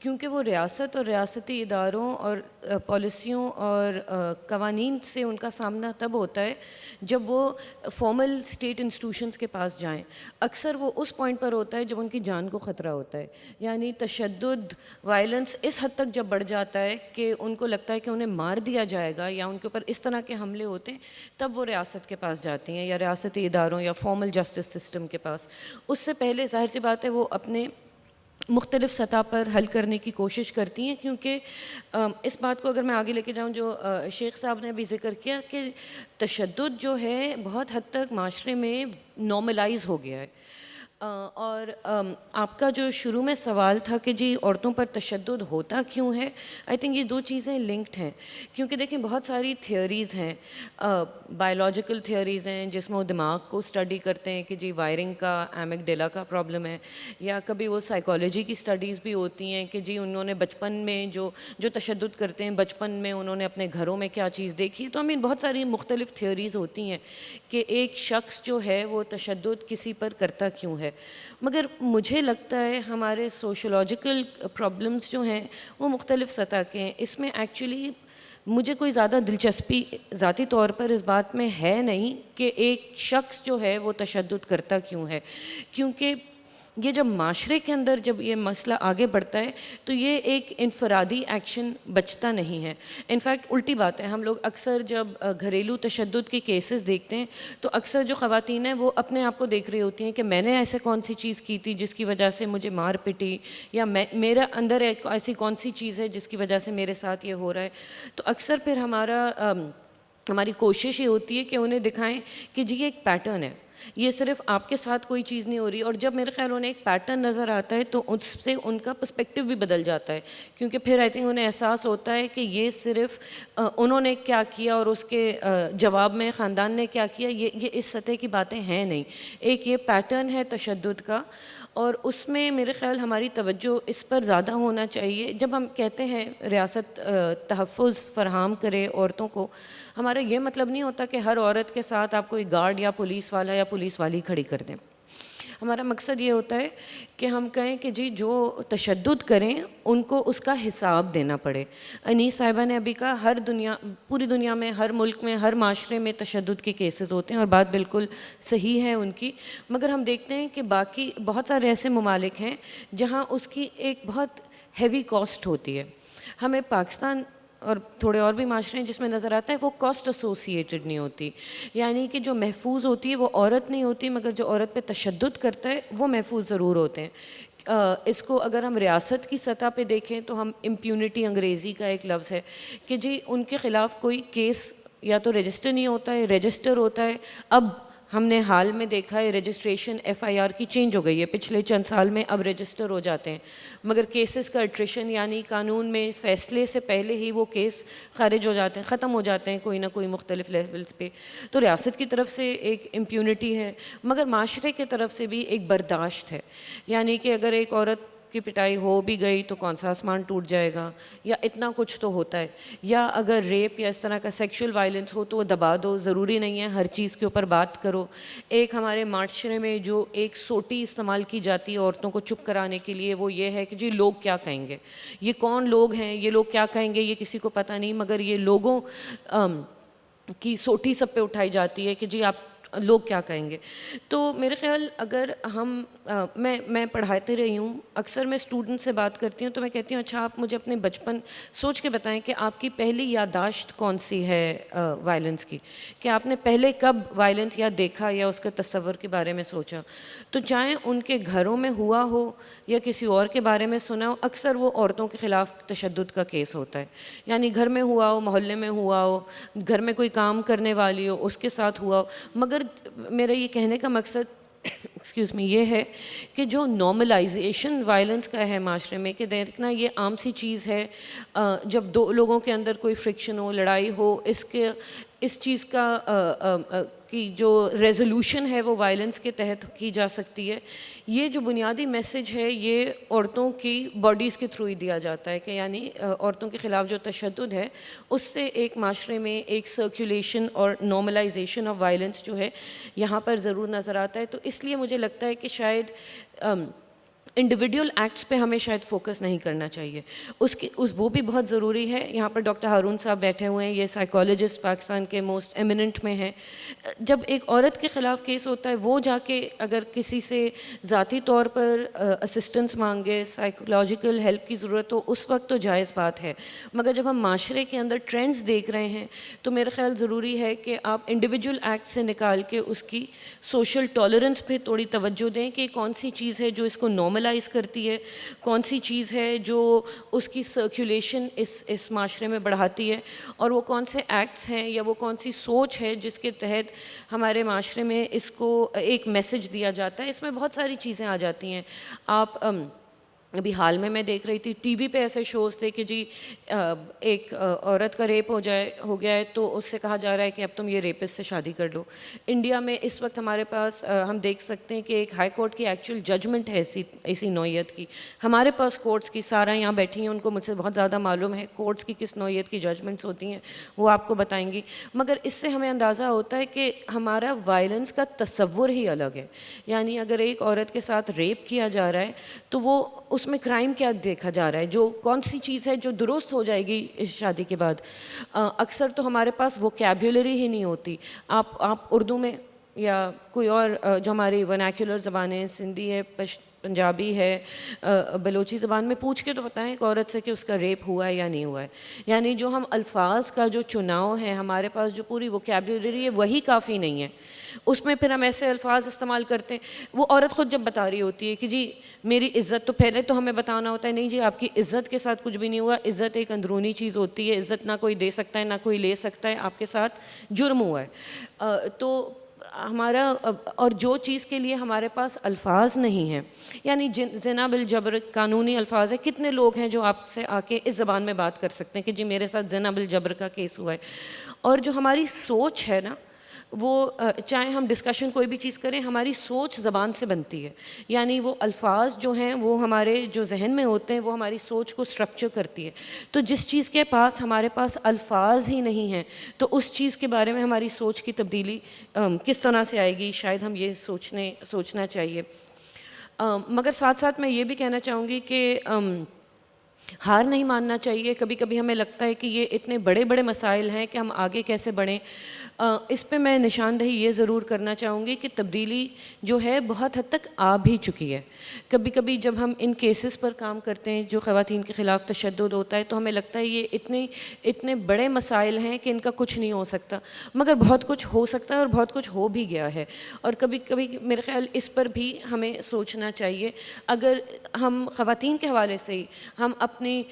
کیونکہ وہ ریاست اور ریاستی اداروں اور پالیسیوں اور قوانین سے ان کا سامنا تب ہوتا ہے جب وہ فارمل اسٹیٹ انسٹیٹیوشنس کے پاس جائیں. اکثر وہ اس پوائنٹ پر ہوتا ہے جب ان کی جان کو خطرہ ہوتا ہے, یعنی تشدد, وائلنس اس حد تک جب بڑھ جاتا ہے کہ ان کو لگتا ہے کہ انہیں مار دیا جائے گا یا ان کے اوپر اس طرح کے حملے ہوتے ہیں, تب وہ ریاست کے پاس جاتی ہیں یا ریاستی اداروں یا فارمل جسٹس سسٹم کے پاس. اس سے پہلے ظاہر سی بات ہے وہ اپنے مختلف سطح پر حل کرنے کی کوشش کرتی ہیں، کیونکہ اس بات کو اگر میں آگے لے کے جاؤں جو شیخ صاحب نے ابھی ذکر کیا کہ تشدد جو ہے بہت حد تک معاشرے میں نارملائز ہو گیا ہے، اور آپ کا جو شروع میں سوال تھا کہ جی عورتوں پر تشدد ہوتا کیوں ہے، آئی تھنک یہ دو چیزیں لنکڈ ہیں، کیونکہ دیکھیں بہت ساری تھیوریز ہیں، بایولوجیکل تھیوریز ہیں جس میں وہ دماغ کو اسٹڈی کرتے ہیں کہ جی وائرنگ کا ایمک ڈیلا کا پرابلم ہے، یا کبھی وہ سائیکالوجی کی اسٹڈیز بھی ہوتی ہیں کہ جی انہوں نے بچپن میں جو تشدد کرتے ہیں بچپن میں انہوں نے اپنے گھروں میں کیا چیز دیکھی، تو بہت ساری مختلف تھیوریز ہوتی ہیں کہ ایک شخص جو ہے وہ تشدد کسی پر کرتا کیوں ہے، مگر مجھے لگتا ہے ہمارے سوشولوجیکل پرابلمس جو ہیں وہ مختلف سطح کے ہیں، اس میں ایکچولی مجھے کوئی زیادہ دلچسپی ذاتی طور پر اس بات میں ہے نہیں کہ ایک شخص جو ہے وہ تشدد کرتا کیوں ہے، کیونکہ یہ جب معاشرے کے اندر جب یہ مسئلہ آگے بڑھتا ہے تو یہ ایک انفرادی ایکشن بچتا نہیں ہے، انفیکٹ الٹی بات ہے، ہم لوگ اکثر جب گھریلو تشدد کے کیسز دیکھتے ہیں تو اکثر جو خواتین ہیں وہ اپنے آپ کو دیکھ رہی ہوتی ہیں کہ میں نے ایسے کون سی چیز کی تھی جس کی وجہ سے مجھے مار پٹی، یا میرا اندر ایسی کون سی چیز ہے جس کی وجہ سے میرے ساتھ یہ ہو رہا ہے، تو اکثر پھر ہماری کوشش یہ ہوتی ہے کہ انہیں دکھائیں کہ جی یہ ایک پیٹرن ہے، یہ صرف آپ کے ساتھ کوئی چیز نہیں ہو رہی، اور جب میرے خیال انہیں ایک پیٹرن نظر آتا ہے تو اس سے ان کا پرسپیکٹیو بھی بدل جاتا ہے، کیونکہ پھر آئی تھنک انہیں احساس ہوتا ہے کہ یہ صرف انہوں نے کیا کیا اور اس کے جواب میں خاندان نے کیا کیا، یہ اس سطح کی باتیں ہیں نہیں، ایک یہ پیٹرن ہے تشدد کا، اور اس میں میرے خیال ہماری توجہ اس پر زیادہ ہونا چاہیے۔ جب ہم کہتے ہیں ریاست تحفظ فراہم کرے عورتوں کو، ہمارا یہ مطلب نہیں ہوتا کہ ہر عورت کے ساتھ آپ کوئی گارڈ یا پولیس والا یا پولیس والی کھڑی کر دیں، ہمارا مقصد یہ ہوتا ہے کہ ہم کہیں کہ جی جو تشدد کریں ان کو اس کا حساب دینا پڑے۔ انیس صاحبہ نے ابھی کہا پوری دنیا میں، ہر ملک میں، ہر معاشرے میں تشدد کے کیسز ہوتے ہیں، اور بات بالکل صحیح ہے ان کی، مگر ہم دیکھتے ہیں کہ باقی بہت سارے ایسے ممالک ہیں جہاں اس کی ایک بہت ہیوی کاسٹ ہوتی ہے۔ ہمیں پاکستان اور تھوڑے اور بھی معاشرے ہیں جس میں نظر آتا ہے وہ کاسٹ ایسوسیٹڈ نہیں ہوتی، یعنی کہ جو محفوظ ہوتی ہے وہ عورت نہیں ہوتی، مگر جو عورت پہ تشدد کرتا ہے وہ محفوظ ضرور ہوتے ہیں۔ اس کو اگر ہم ریاست کی سطح پہ دیکھیں تو ہم امپیونٹی انگریزی کا ایک لفظ ہے کہ جی ان کے خلاف کوئی کیس یا تو رجسٹر نہیں ہوتا ہے، رجسٹر ہوتا ہے، اب ہم نے حال میں دیکھا ہے رجسٹریشن FIR کی چینج ہو گئی ہے، پچھلے چند سال میں اب رجسٹر ہو جاتے ہیں، مگر کیسز کا اٹریشن یعنی قانون میں فیصلے سے پہلے ہی وہ کیس خارج ہو جاتے ہیں، ختم ہو جاتے ہیں کوئی نہ کوئی مختلف لیولز پہ، تو ریاست کی طرف سے ایک امپیونٹی ہے، مگر معاشرے کی طرف سے بھی ایک برداشت ہے، یعنی کہ اگر ایک عورت کی پٹائی ہو بھی گئی تو کون سا آسمان ٹوٹ جائے گا، یا اتنا کچھ تو ہوتا ہے، یا اگر ریپ یا اس طرح کا سیکشول وائلنس ہو تو وہ دبا دو، ضروری نہیں ہے ہر چیز کے اوپر بات کرو۔ ایک ہمارے معاشرے میں جو ایک سوٹی استعمال کی جاتی ہے عورتوں کو چپ کرانے کے لیے وہ یہ ہے کہ جی لوگ کیا کہیں گے، یہ کون لوگ ہیں، یہ لوگ کیا کہیں گے، یہ کسی کو پتہ نہیں، مگر یہ لوگوں کی سوٹی سب پہ اٹھائی جاتی ہے کہ جی آپ لوگ کیا کہیں گے۔ تو میرے خیال اگر ہم میں پڑھاتے رہی ہوں، اکثر میں اسٹوڈنٹ سے بات کرتی ہوں تو میں کہتی ہوں اچھا آپ مجھے اپنے بچپن سوچ کے بتائیں کہ آپ کی پہلی یادداشت کون سی ہے وائلنس کی، کہ آپ نے پہلے کب وائلنس یا دیکھا یا اس کے تصور کے بارے میں سوچا، تو چاہے ان کے گھروں میں ہوا ہو یا کسی اور کے بارے میں سنا ہو، اکثر وہ عورتوں کے خلاف تشدد کا کیس ہوتا ہے، یعنی گھر میں ہوا ہو، محلے میں ہوا ہو، گھر میں کوئی کام کرنے والی ہو اس کے ساتھ ہوا ہو، مگر میرا یہ کہنے کا مقصد ایکسکیوز می یہ ہے کہ جو نارملائزیشن وائلنس کا ہے معاشرے میں، کہ دیکھنا یہ عام سی چیز ہے، جب دو لوگوں کے اندر کوئی فرکشن ہو، لڑائی ہو، اس چیز کا کی جو ریزولوشن ہے وہ وائلنس کے تحت کی جا سکتی ہے۔ یہ جو بنیادی میسج ہے یہ عورتوں کی باڈیز کے تھرو ہی دیا جاتا ہے، کہ یعنی عورتوں کے خلاف جو تشدد ہے اس سے ایک معاشرے میں ایک سرکولیشن اور نارملائزیشن آف وائلنس جو ہے یہاں پر ضرور نظر آتا ہے۔ تو اس لیے مجھے لگتا ہے کہ شاید انڈیویڈول ایکٹس پہ ہمیں شاید فوکس نہیں کرنا چاہیے، وہ بھی بہت ضروری ہے۔ یہاں پر ڈاکٹر ہارون صاحب بیٹھے ہوئے ہیں، یہ سائیکالوجسٹ پاکستان کے موسٹ ایمیننٹ میں ہیں۔ جب ایک عورت کے خلاف کیس ہوتا ہے وہ جا کے اگر کسی سے ذاتی طور پر اسسٹنس مانگے، سائیکولوجیکل ہیلپ کی ضرورت ہو، اس وقت تو جائز بات ہے، مگر جب ہم معاشرے کے اندر ٹرینڈز دیکھ رہے ہیں تو میرا خیال ضروری ہے کہ آپ انڈیویجول ایکٹ سے نکال کے اس کی سوشل ٹالرنس پہ تھوڑی توجہ دیں کہ کون سی چیز ہے جو اس کو نارمل ریڈیکلائز کرتی ہے, کون سی چیز ہے جو اس کی سرکولیشن اس معاشرے میں بڑھاتی ہے, اور وہ کون سے ایکٹس ہیں یا وہ کون سی سوچ ہے جس کے تحت ہمارے معاشرے میں اس کو ایک میسج دیا جاتا ہے. اس میں بہت ساری چیزیں آ جاتی ہیں. آپ ابھی حال میں دیکھ رہی تھی ٹی وی پہ ایسے شوز تھے کہ جی ایک عورت کا ریپ ہو گیا ہے تو اس سے کہا جا رہا ہے کہ اب تم یہ ریپسٹ سے شادی کر لو. انڈیا میں اس وقت ہمارے پاس ہم دیکھ سکتے ہیں کہ ایک ہائی کورٹ کی ایکچوئل ججمنٹ ہے ایسی نوعیت کی. ہمارے پاس کورٹس کی سارا یہاں بیٹھی ہیں, ان کو مجھ سے بہت زیادہ معلوم ہے کورٹس کی کس نوعیت کی ججمنٹس ہوتی ہیں, وہ آپ کو بتائیں گی. مگر اس سے ہمیں اندازہ ہوتا ہے کہ ہمارا وائلنس کا تصور ہی الگ ہے. یعنی اگر ایک عورت کے ساتھ ریپ کیا جا رہا ہے تو وہ اس میں کرائم کیا دیکھا جا رہا ہے, جو کون سی چیز ہے جو درست ہو جائے گی شادی کے بعد. اکثر تو ہمارے پاس ووکیبولری ہی نہیں ہوتی. آپ اردو میں یا کوئی اور جو ہماری ورنیکولر زبانیں, سندھی ہے, پنجابی ہے, بلوچی زبان میں پوچھ کے تو بتائیں ایک عورت سے کہ اس کا ریپ ہوا ہے یا نہیں ہوا ہے. یعنی جو ہم الفاظ کا جو چناؤ ہے ہمارے پاس, جو پوری ووکیبولری ہے وہی کافی نہیں ہے. اس میں پھر ہم ایسے الفاظ استعمال کرتے ہیں. وہ عورت خود جب بتا رہی ہوتی ہے کہ جی میری عزت, تو پہلے تو ہمیں بتانا ہوتا ہے نہیں جی آپ کی عزت کے ساتھ کچھ بھی نہیں ہوا, عزت ایک اندرونی چیز ہوتی ہے, عزت نہ کوئی دے سکتا ہے نہ کوئی لے سکتا ہے, آپ کے ساتھ جرم ہوا ہے. تو ہمارا اور جو چیز کے لیے ہمارے پاس الفاظ نہیں ہیں, یعنی زنا بالجبر قانونی الفاظ ہے. کتنے لوگ ہیں جو آپ سے آ کے اس زبان میں بات کر سکتے ہیں کہ جی میرے ساتھ زنا بالجبر کا کیس ہوا ہے. اور جو ہماری سوچ ہے نا, وہ چاہے ہم ڈسکشن کوئی بھی چیز کریں, ہماری سوچ زبان سے بنتی ہے. یعنی وہ الفاظ جو ہیں وہ ہمارے جو ذہن میں ہوتے ہیں وہ ہماری سوچ کو اسٹرکچر کرتی ہے. تو جس چیز کے پاس ہمارے پاس الفاظ ہی نہیں ہیں تو اس چیز کے بارے میں ہماری سوچ کی تبدیلی کس طرح سے آئے گی, شاید ہم یہ سوچنا چاہیے. مگر ساتھ ساتھ میں یہ بھی کہنا چاہوں گی کہ ہار نہیں ماننا چاہیے. کبھی کبھی ہمیں لگتا ہے کہ یہ اتنے بڑے بڑے مسائل ہیں کہ ہم آگے کیسے بڑھیں. اس پہ میں نشاندہی یہ ضرور کرنا چاہوں گی کہ تبدیلی جو ہے بہت حد تک آ بھی چکی ہے. کبھی کبھی جب ہم ان کیسز پر کام کرتے ہیں جو خواتین کے خلاف تشدد ہوتا ہے تو ہمیں لگتا ہے یہ اتنے بڑے مسائل ہیں کہ ان کا کچھ نہیں ہو سکتا, مگر بہت کچھ ہو سکتا ہے اور بہت کچھ ہو بھی گیا ہے. اور کبھی کبھی میرے خیال اس پر بھی ہمیں سوچنا چاہیے. اگر ہم خواتین کے حوالے سے ہی ہم اپنی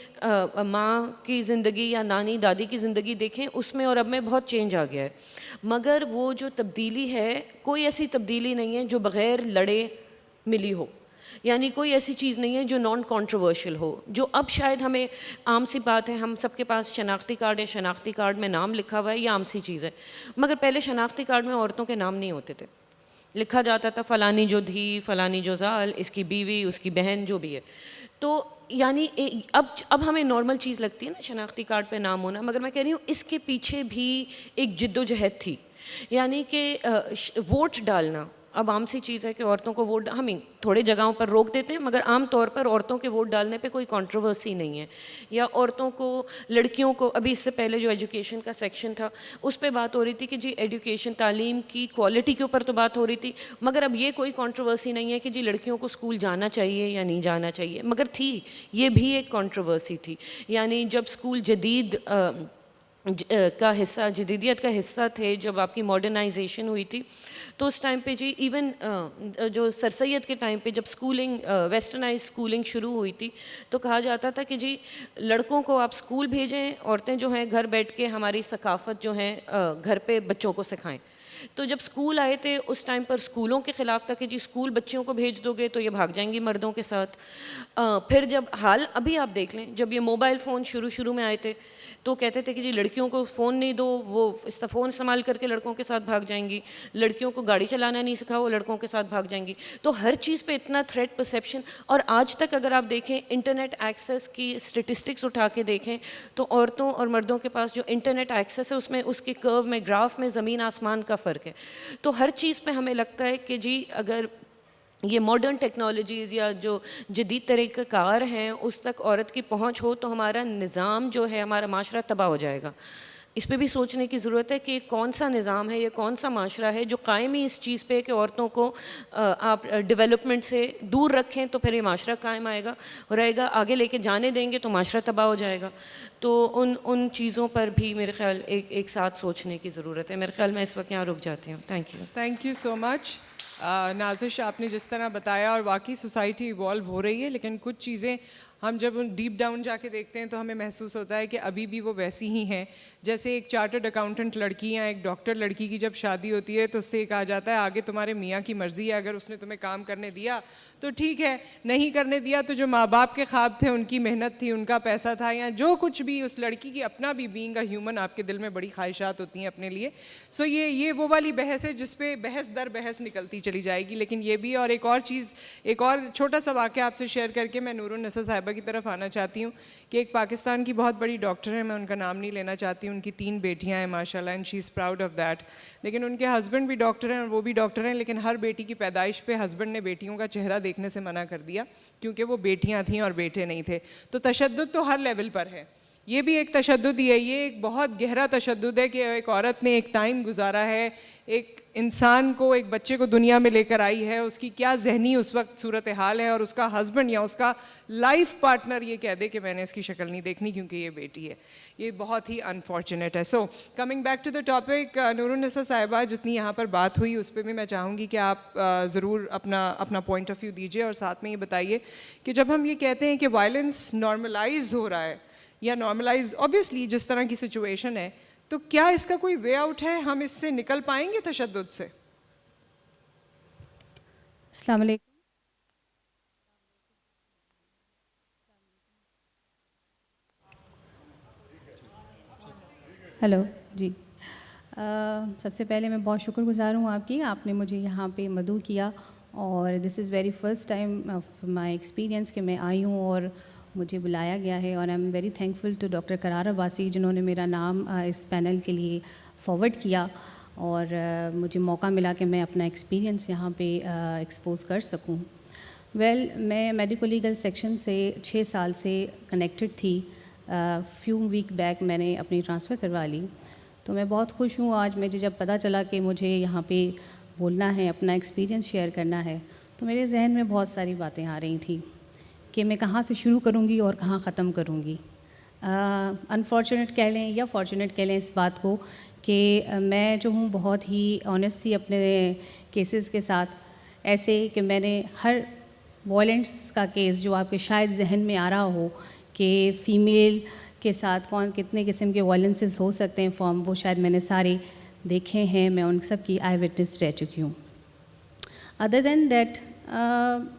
ماں کی زندگی یا نانی دادی کی زندگی دیکھیں, اس میں اور اب میں بہت چینج آ گیا ہے. مگر وہ جو تبدیلی ہے, کوئی ایسی تبدیلی نہیں ہے جو بغیر لڑے ملی ہو. یعنی کوئی ایسی چیز نہیں ہے جو نان کنٹروورشل ہو, جو اب شاید ہمیں عام سی بات ہے. ہم سب کے پاس شناختی کارڈ ہے, شناختی کارڈ میں نام لکھا ہوا ہے, یہ عام سی چیز ہے. مگر پہلے شناختی کارڈ میں عورتوں کے نام نہیں ہوتے تھے. لکھا جاتا تھا فلانی جو دھی, فلانی جو زال, اس کی بیوی, اس کی بہن, جو بھی ہے. تو یعنی اب ہمیں نارمل چیز لگتی ہے نا شناختی کارڈ پہ نام ہونا, مگر میں کہہ رہی ہوں اس کے پیچھے بھی ایک جد و جہد تھی. یعنی کہ ووٹ ڈالنا اب عام سی چیز ہے کہ عورتوں کو ووٹ, ہم تھوڑے جگہوں پر روک دیتے ہیں مگر عام طور پر عورتوں کے ووٹ ڈالنے پہ کوئی کنٹروورسی نہیں ہے. یا عورتوں کو, لڑکیوں کو, ابھی اس سے پہلے جو ایجوکیشن کا سیکشن تھا اس پہ بات ہو رہی تھی کہ جی ایجوکیشن, تعلیم کی کوالٹی کے اوپر تو بات ہو رہی تھی, مگر اب یہ کوئی کنٹروورسی نہیں ہے کہ جی لڑکیوں کو اسکول جانا چاہیے یا نہیں جانا چاہیے. مگر تھی, یہ بھی ایک کنٹروورسی تھی. یعنی جب اسکول جدید کا حصہ, جدیدیت کا حصہ تھے, جب آپ کی ماڈرنائزیشن ہوئی تھی تو اس ٹائم پہ جی ایون جو سر سید کے ٹائم پہ جب اسکولنگ, ویسٹرنائز اسکولنگ شروع ہوئی تھی تو کہا جاتا تھا کہ جی لڑکوں کو آپ اسکول بھیجیں, عورتیں جو ہیں گھر بیٹھ کے ہماری ثقافت جو ہیں گھر پہ بچوں کو سکھائیں. تو جب اسکول آئے تھے اس ٹائم پر اسکولوں کے خلاف تھا کہ جی اسکول بچیوں کو بھیج دو گے تو یہ بھاگ جائیں گی مردوں کے ساتھ. پھر جب ابھی آپ دیکھ لیں, جب یہ موبائل فون شروع میں آئے تھے تو کہتے تھے کہ جی لڑکیوں کو فون نہیں دو, وہ فون استعمال کر کے لڑکوں کے ساتھ بھاگ جائیں گی. لڑکیوں کو گاڑی چلانا نہیں سکھاؤ, وہ لڑکوں کے ساتھ بھاگ جائیں گی. تو ہر چیز پہ اتنا تھریٹ پرسیپشن. اور آج تک اگر آپ دیکھیں انٹرنیٹ ایکسیس کی اسٹیٹسٹکس اٹھا کے دیکھیں تو عورتوں اور مردوں کے پاس جو انٹرنیٹ ایکسیس ہے اس میں, اس کے کرو میں, گراف میں زمین آسمان کا فرق ہے. تو ہر چیز پہ ہمیں لگتا ہے کہ جی اگر یہ ماڈرن ٹیکنالوجیز یا جو جدید طریقہ کار ہیں اس تک عورت کی پہنچ ہو تو ہمارا نظام جو ہے, ہمارا معاشرہ تباہ ہو جائے گا. اس پہ بھی سوچنے کی ضرورت ہے کہ یہ کون سا نظام ہے, یہ کون سا معاشرہ ہے جو قائم ہی اس چیز پہ کہ عورتوں کو آپ ڈیولپمنٹ سے دور رکھیں تو پھر یہ معاشرہ قائم آئے گا رہے گا. آگے لے کے جانے دیں گے تو معاشرہ تباہ ہو جائے گا. تو ان چیزوں پر بھی میرے خیال ایک ساتھ سوچنے کی ضرورت ہے. میرے خیال میں اس وقت یہاں رک جاتی ہوں. Thank you. Thank you so much. نازش آپ نے جس طرح بتایا، اور واقعی سوسائٹی ایوالو ہو رہی ہے، لیکن کچھ چیزیں ہم جب ڈیپ ڈاؤن جا کے دیکھتے ہیں تو ہمیں محسوس ہوتا ہے کہ ابھی بھی وہ ویسی ہی ہیں. جیسے ایک چارٹرڈ اکاؤنٹنٹ لڑکی یا ایک ڈاکٹر لڑکی کی جب شادی ہوتی ہے تو اس سے کہا جاتا ہے آگے تمہارے میاں کی مرضی ہے، اگر اس نے تمہیں کام کرنے دیا تو ٹھیک ہے، نہیں کرنے دیا تو جو ماں باپ کے خواب تھے، ان کی محنت تھی، ان کا پیسہ تھا، یا جو کچھ بھی اس لڑکی کی اپنا بھی بینگ اے ہیومن، آپ کے دل میں بڑی خواہشات ہوتی ہیں اپنے لیے. سو یہ وہ والی بحث ہے جس پہ بحث در بحث نکلتی چلی جائے گی. لیکن یہ بھی، اور ایک اور چیز، ایک اور چھوٹا سا واقعہ آپ سے شیئر کر کے میں نور النساء صاحبہ کی طرف آنا چاہتی ہوں کہ ایک پاکستان کی بہت بڑی ڈاکٹر ہیں، میں ان کا نام نہیں لینا چاہتی ہوں، ان کی 3 بیٹیاں ہیں ماشاء اللہ، and she is proud of that. لیکن ان کے ہسبینڈ بھی ڈاکٹر ہیں اور وہ بھی ڈاکٹر ہیں، لیکن ہر بیٹی کی پیدائش پہ ہسبینڈ نے بیٹیوں کا چہرہ دیکھنے سے منع کر دیا کیونکہ وہ بیٹیاں تھیں اور بیٹے نہیں تھے. تو تشدد تو ہر لیول پر ہے. یہ بھی ایک تشدد ہی ہے، یہ ایک بہت گہرا تشدد ہے کہ ایک عورت نے ایک ٹائم گزارا ہے، ایک انسان کو، ایک بچے کو دنیا میں لے کر آئی ہے، اس کی کیا ذہنی اس وقت صورتحال ہے، اور اس کا ہسبینڈ یا اس کا لائف پارٹنر یہ کہہ دے کہ میں نے اس کی شکل نہیں دیکھنی کیونکہ یہ بیٹی ہے. یہ بہت ہی انفارچونیٹ ہے. So coming back to the topic, Noorunnisa صاحبہ جتنی یہاں پر بات ہوئی اس پہ بھی میں چاہوں گی کہ آپ ضرور اپنا پوائنٹ آف ویو دیجیے، اور ساتھ میں یہ بتائیے کہ جب ہم یہ کہتے ہیں کہ وائلنس نارملائز ہو رہا ہے یا نارملائز آبویسلی جس طرح کی سچویشن ہے، تو کیا اس کا کوئی وے آؤٹ ہے؟ ہم اس سے نکل پائیں گے تشدد سے؟ السلام علیکم. ہیلو جی، سب سے پہلے میں بہت شکر گزار ہوں آپ کی، آپ نے مجھے یہاں پہ مدعو کیا، اور this is very first time of my experience کہ میں آئی ہوں اور مجھے بلایا گیا ہے. اور I am very thankful to doctor Qarar Abbasi جنہوں نے میرا نام اس پینل کے لیے فارورڈ کیا اور مجھے موقع ملا کہ میں اپنا ایکسپیرینس یہاں پہ ایکسپوز کر سکوں. میں میڈیکل لیگل سیکشن سے 6 سال سے کنیکٹڈ تھی. فیو ویک بیک میں نے اپنی ٹرانسفر کروا لی، تو میں بہت خوش ہوں. آج مجھے جب پتہ چلا کہ مجھے یہاں پہ بولنا ہے، اپنا ایکسپیرینس شیئر کرنا ہے، تو میرے ذہن میں بہت ساری باتیں آ رہی تھیں کہ میں کہاں سے شروع کروں گی اور کہاں ختم کروں گی. انفارچونیٹ کہہ لیں یا فارچونیٹ کہہ لیں اس بات کو کہ میں جو ہوں بہت ہی آنیسٹ تھی اپنے کیسز کے ساتھ. ایسے کہ میں نے ہر وائلنس کا کیس جو آپ کے شاید ذہن میں آ رہا ہو کہ فیمیل کے ساتھ کتنے قسم کے وائلنسز ہو سکتے ہیں فارم، وہ شاید میں نے سارے دیکھے ہیں، میں ان سب کی آئی وٹنس رہ چکی ہوں. ادر دین دیٹ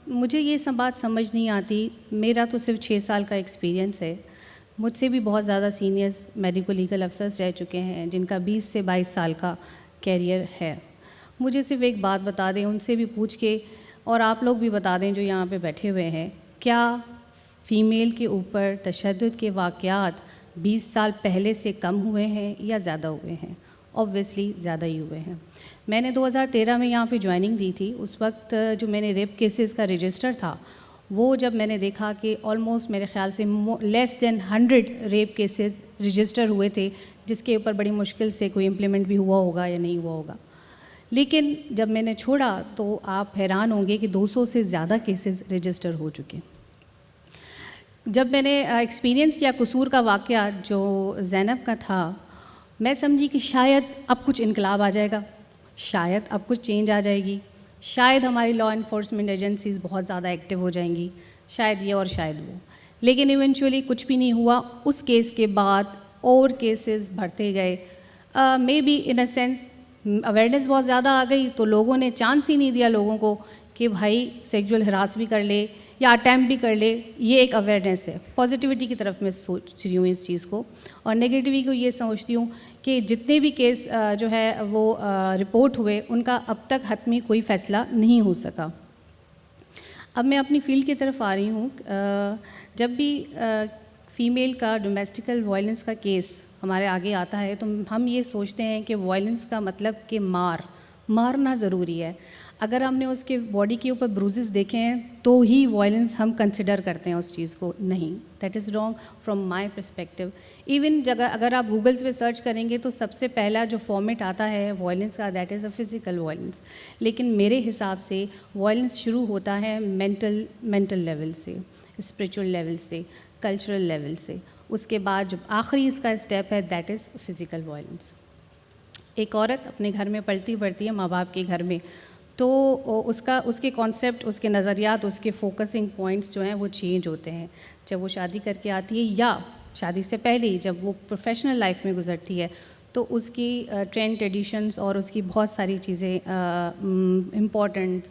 مجھے یہ سب بات سمجھ نہیں آتی. میرا تو صرف 6 سال کا ایکسپیرینس ہے، مجھ سے بھی بہت زیادہ سینئرز میڈیکل لیگل افسرز رہ چکے ہیں جن کا 20 سے 22 سال کا کیریئر ہے. مجھے صرف ایک بات بتا دیں، ان سے بھی پوچھ کے، اور آپ لوگ بھی بتا دیں جو یہاں پہ بیٹھے ہوئے ہیں، کیا فیمیل کے اوپر تشدد کے واقعات 20 سال پہلے سے کم ہوئے ہیں یا زیادہ ہوئے ہیں؟ اوبویسلی زیادہ ہی ہوئے ہیں. میں نے 2013 میں یہاں پہ جوائننگ دی تھی. اس وقت جو میں نے ریپ کیسز کا رجسٹر تھا، وہ جب میں نے دیکھا کہ آلموسٹ میرے خیال سے لیس دین 100 ریپ کیسز رجسٹر ہوئے تھے، جس کے اوپر بڑی مشکل سے کوئی امپلیمنٹ بھی ہوا ہوگا یا نہیں ہوا ہوگا. لیکن جب میں نے چھوڑا تو آپ حیران ہوں گے کہ 200 سے زیادہ کیسز رجسٹر ہو چکے. جب میں نے ایکسپیرینس کیا قصور کا واقعہ جو زینب کا تھا، میں سمجھی کہ شاید اب کچھ انقلاب آ جائے گا، شاید اب کچھ چینج آ جائے گی، شاید ہماری لا انفورسمنٹ ایجنسیز بہت زیادہ ایکٹیو ہو جائیں گی، شاید یہ اور شاید وہ. لیکن ایونچولی کچھ بھی نہیں ہوا. اس کیس کے بعد اور کیسز بڑھتے گئے. May be in a sense awareness بہت زیادہ آ گئی تو لوگوں نے چانس ہی نہیں دیا لوگوں کو کہ بھائی سیکجول ہراس بھی کر لے یا اٹیمپٹ بھی کر لے. یہ ایک اویئرنیس ہے. پازیٹیوٹی کی طرف میں سوچ رہی ہوں اس چیز کو، اور نگیٹیوٹی کو یہ سمجھتی ہوں کہ جتنے بھی کیس جو ہے وہ رپورٹ ہوئے، ان کا اب تک حتمی کوئی فیصلہ نہیں ہو سکا. اب میں اپنی فیلڈ کی طرف آ رہی ہوں. جب بھی فیمیل کا ڈومیسٹیکل وائلنس کا کیس ہمارے آگے آتا ہے تو ہم یہ سوچتے ہیں کہ وائلنس کا مطلب کہ مارنا ضروری ہے. اگر ہم نے اس کے باڈی کے اوپر بروزز دیکھے ہیں تو ہی وائلنس ہم کنسیڈر کرتے ہیں اس چیز کو. نہیں، that is wrong from my perspective. Even اگر آپ گوگلز پہ سرچ کریں گے تو سب سے پہلا جو فارمیٹ آتا ہے وائلنس کا، that is a physical violence. لیکن میرے حساب سے وائلنس شروع ہوتا ہے مینٹل لیول سے، اسپریچول لیول سے، کلچرل لیول سے. اس کے بعد جو آخری اس کا اسٹیپ ہے دیٹ از فزیکل وائلنس. ایک عورت اپنے گھر میں پلتی بڑھتی ہے، ماں باپ کے گھر میں، تو اس کے کانسیپٹ، اس کے نظریات، اس کے فوکسنگ پوائنٹس جو ہیں وہ چینج ہوتے ہیں جب وہ شادی کر کے آتی ہے یا شادی سے پہلے ہی جب وہ پروفیشنل لائف میں گزرتی ہے. تو اس کی ٹرینڈ ٹریڈیشنس اور اس کی بہت ساری چیزیں امپورٹنٹ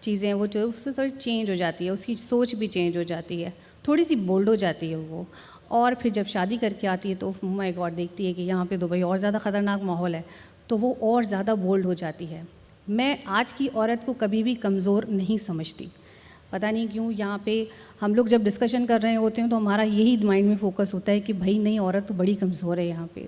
چیزیں وہ جو اس سے تھوڑی چینج ہو جاتی ہے، اس کی سوچ بھی چینج ہو جاتی ہے، تھوڑی سی بولڈ ہو جاتی ہے وہ. اور پھر جب شادی کر کے آتی ہے تو مائی گاڈ دیکھتی ہے کہ یہاں پہ دبئی اور زیادہ خطرناک ماحول ہے، تو وہ اور زیادہ بولڈ ہو جاتی ہے. میں آج کی عورت کو کبھی بھی کمزور نہیں سمجھتی، پتہ نہیں کیوں. یہاں پہ ہم لوگ جب ڈسکشن کر رہے ہوتے ہیں تو ہمارا یہی مائنڈ میں فوکس ہوتا ہے کہ بھائی نہیں، عورت تو بڑی کمزور ہے یہاں پہ.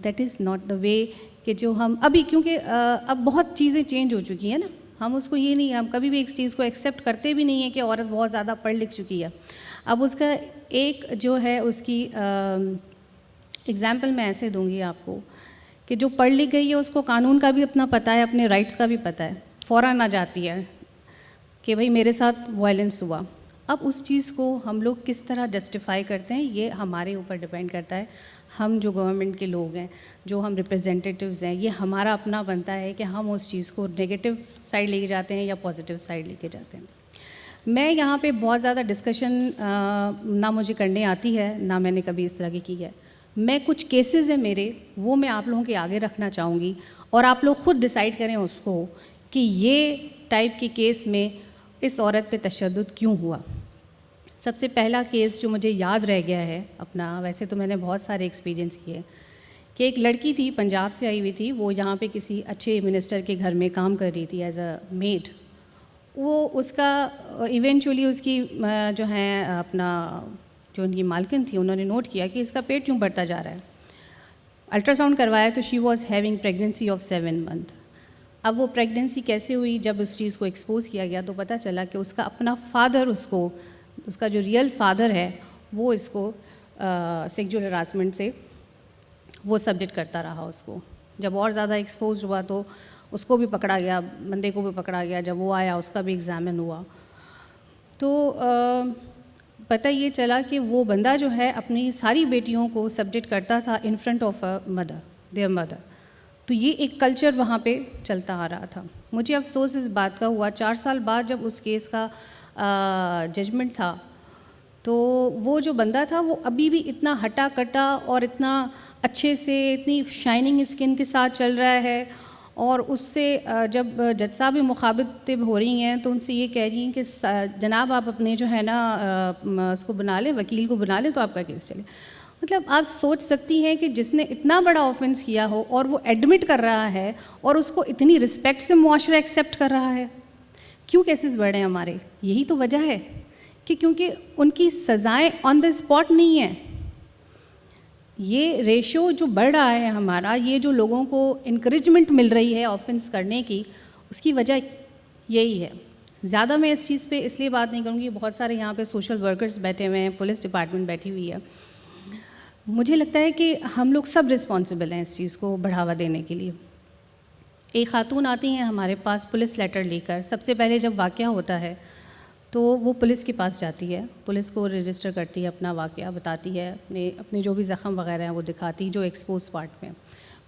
دیٹ از ناٹ دا وے کہ جو ہم ابھی، کیونکہ اب بہت چیزیں چینج ہو چکی ہیں نا، ہم اس کو یہ نہیں، ہم کبھی بھی ایک چیز کو ایکسیپٹ کرتے بھی نہیں ہیں کہ عورت بہت زیادہ پڑھ لکھ چکی ہے. اب اس کا ایک جو ہے اس کی ایگزامپل میں ایسے دوں گی آپ کو کہ جو پڑھ لکھ گئی ہے اس کو قانون کا بھی اپنا پتہ ہے، اپنے رائٹس کا بھی پتہ ہے، فوراً آ جاتی ہے کہ بھائی میرے ساتھ وائلنس ہوا. اب اس چیز کو ہم لوگ کس طرح جسٹیفائی کرتے ہیں یہ ہمارے اوپر ڈپینڈ کرتا ہے. ہم جو گورنمنٹ کے لوگ ہیں، جو ہم ریپرزینٹیٹیوز ہیں، یہ ہمارا اپنا بنتا ہے کہ ہم اس چیز کو نگیٹو سائڈ لے کے جاتے ہیں یا پازیٹیو سائڈ لے کے جاتے ہیں. میں یہاں پہ بہت زیادہ ڈسکشن نہ مجھے کرنے آتی ہے، نہ میں نے کبھی اس طرح کی ہے. میں کچھ کیسز ہیں میرے، وہ میں آپ لوگوں کے آگے رکھنا چاہوں گی اور آپ لوگ خود ڈیسائیڈ کریں اس کو کہ یہ ٹائپ کے کیس میں اس عورت پہ تشدد کیوں ہوا. سب سے پہلا کیس جو مجھے یاد رہ گیا ہے اپنا، ویسے تو میں نے بہت سارے ایکسپیرینس کیے، کہ ایک لڑکی تھی پنجاب سے آئی ہوئی تھی، وہ یہاں پہ کسی اچھے منسٹر کے گھر میں کام کر رہی تھی ایز اے میڈ. وہ اس کا ایونچولی اس کی جو ہیں اپنا جو ان کی مالکن تھی، انہوں نے نوٹ کیا کہ اس کا پیٹ کیوں بڑھتا جا رہا ہے. الٹرا ساؤنڈ کروایا تو she was having pregnancy of 7 months. اب وہ پریگننسی کیسے ہوئی؟ جب اس چیز کو ایکسپوز کیا گیا تو پتہ چلا کہ اس کا اپنا فادر، اس کا جو ریئل فادر ہے وہ اس کو سیکجول ہراسمنٹ سے وہ سبجیکٹ کرتا رہا اس کو. جب اور زیادہ ایکسپوز ہوا تو اس کو بھی پکڑا گیا، بندے کو بھی پکڑا گیا. جب وہ آیا اس کا بھی ایگزامن ہوا تو پتہ یہ چلا کہ وہ بندہ جو ہے اپنی ساری بیٹیوں کو سبجیکٹ کرتا تھا in front of their mother. تو یہ ایک کلچر وہاں پہ چلتا آ رہا تھا. مجھے افسوس اس بات کا ہوا 4 سال بعد جب اس کیس کا ججمنٹ تھا تو وہ جو بندہ تھا وہ ابھی بھی اتنا ہٹا کٹا اور اتنا اچھے سے، اتنی شائننگ اسکن کے ساتھ چل رہا ہے. اور اس سے جب جج صاحب بھی مخاطب ہو رہی ہیں تو ان سے یہ کہہ رہی ہیں کہ جناب آپ اپنے جو ہے نا اس کو بنا لیں، وکیل کو بنا لیں تو آپ کا کیس چلے. مطلب آپ سوچ سکتی ہیں کہ جس نے اتنا بڑا آفنس کیا ہو اور وہ ایڈمٹ کر رہا ہے اور اس کو اتنی رسپیکٹ سے معاشرہ ایکسیپٹ کر رہا ہے. کیوں کیسز بڑھ رہے ہیں ہمارے؟ یہی تو وجہ ہے کہ کیونکہ ان کی سزائیں آن دا اسپاٹ نہیں ہیں. یہ ریشو جو بڑھ رہا ہے ہمارا، یہ جو لوگوں کو انکریجمنٹ مل رہی ہے آفنس کرنے کی، اس کی وجہ یہی ہے. زیادہ میں اس چیز پہ اس لیے بات نہیں کروں گی، بہت سارے یہاں پہ سوشل ورکرز بیٹھے ہوئے ہیں، پولیس ڈپارٹمنٹ بیٹھی ہوئی ہے. مجھے لگتا ہے کہ ہم لوگ سب رسپانسبل ہیں اس چیز کو بڑھاوا دینے کے لیے. ایک خاتون آتی ہیں ہمارے پاس پولیس لیٹر لے کر. سب سے پہلے جب واقعہ ہوتا ہے تو وہ پولیس کے پاس جاتی ہے، پولیس کو رجسٹر کرتی ہے، اپنا واقعہ بتاتی ہے، اپنے جو بھی زخم وغیرہ ہیں وہ دکھاتی جو ایکسپوز پارٹ میں.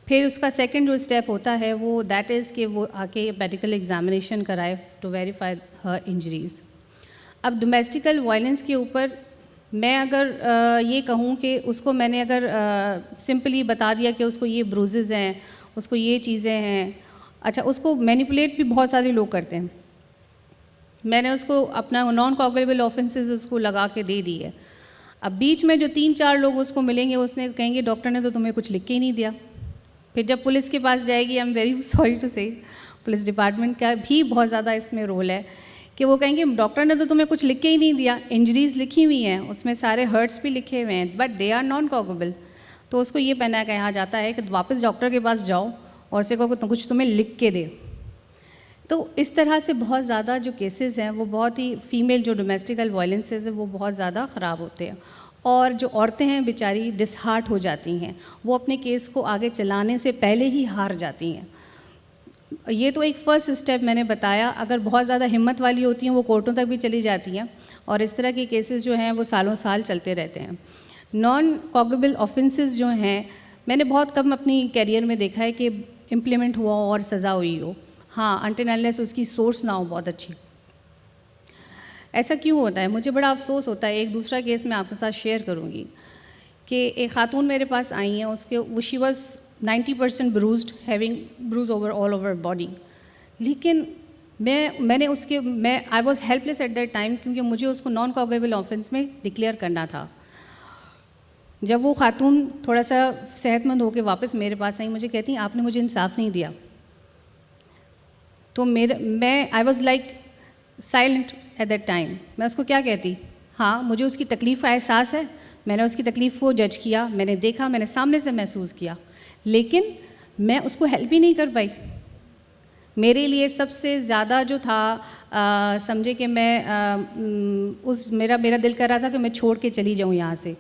پھر اس کا سیکنڈ جو اسٹیپ ہوتا ہے وہ دیٹ از کہ وہ آ کے میڈیکل ایگزامینیشن کرائے ٹو ویریفائی ہر انجریز. اب ڈومیسٹیکل وائلنس کے اوپر میں اگر یہ کہوں کہ اس کو میں نے اگر سمپلی بتا دیا کہ اس کو یہ بروزز ہیں، اس کو یہ چیزیں ہیں، اچھا اس کو مینیپولیٹ بھی بہت سارے لوگ کرتے ہیں. میں نے اس کو اپنا نان کوگریبل آفنسز اس کو لگا کے دے دی ہے. اب بیچ میں جو 3-4 لوگ اس کو ملیں گے، اس نے کہیں گے ڈاکٹر نے تو تمہیں کچھ لکھ کے ہی نہیں دیا. پھر جب پولیس کے پاس جائے گی، I am very sorry to say, police department کا بھی بہت زیادہ اس میں رول ہے کہ وہ کہیں گے ڈاکٹر نے تو تمہیں کچھ لکھ کے ہی نہیں دیا. انجریز لکھی ہوئی ہیں، اس میں سارے ہرٹس بھی لکھے ہوئے ہیں، بٹ دے آر نان کوگریبل. تو اس کو یہ پہنا کہا جاتا ہے کہ واپس ڈاکٹر کے پاس جاؤ اور اسے کہو کہ کچھ تمہیں لکھ کے دے. تو اس طرح سے بہت زیادہ جو کیسز ہیں وہ بہت ہی فیمیل جو ڈومیسٹیکل وائلنسز ہیں وہ بہت زیادہ خراب ہوتے ہیں. اور جو عورتیں ہیں بیچاری ڈس ہارٹ ہو جاتی ہیں، وہ اپنے کیس کو آگے چلانے سے پہلے ہی ہار جاتی ہیں. یہ تو ایک فرسٹ اسٹیپ میں نے بتایا. اگر بہت زیادہ ہمت والی ہوتی ہیں وہ کورٹوں تک بھی چلی جاتی ہیں اور اس طرح کے کیسز جو ہیں وہ سالوں سال چلتے رہتے ہیں. نان کوگریبل آفنسز جو ہیں میں نے بہت کم اپنی کیریئر میں دیکھا ہے کہ امپلیمنٹ ہوا اور سزا ہوئی ہو. ہاں انٹل انلیس اس کی سورس نہ ہو بہت اچھی. ایسا کیوں ہوتا ہے؟ مجھے بڑا افسوس ہوتا ہے. ایک دوسرا کیس میں آپ کے ساتھ شیئر کروں گی کہ ایک خاتون میرے پاس آئی ہیں, اس کے she was 90% bruised, having bruise over all over body. لیکن میں نے اس کے آئی واز ہیلپ لیس ایٹ دیٹ ٹائم, کیونکہ مجھے اس کو نان کوگیبل آفینس میں ڈکلیئر کرنا تھا. جب وہ خاتون تھوڑا سا صحت مند ہو کے واپس میرے پاس آئی, مجھے کہتی ہیں آپ نے مجھے انصاف نہیں دیا. تو I was like silent at that time. میں اس کو کیا کہتی؟ ہاں مجھے اس کی تکلیف کا احساس ہے, میں نے اس کی تکلیف کو جج کیا, میں نے دیکھا, میں نے سامنے سے محسوس کیا, لیکن میں اس کو ہیلپ ہی نہیں کر پائی. میرے لیے سب سے زیادہ جو تھا سمجھے کہ میں میرا دل کر رہا تھا کہ میں چھوڑ کے چلی جاؤں یہاں سے.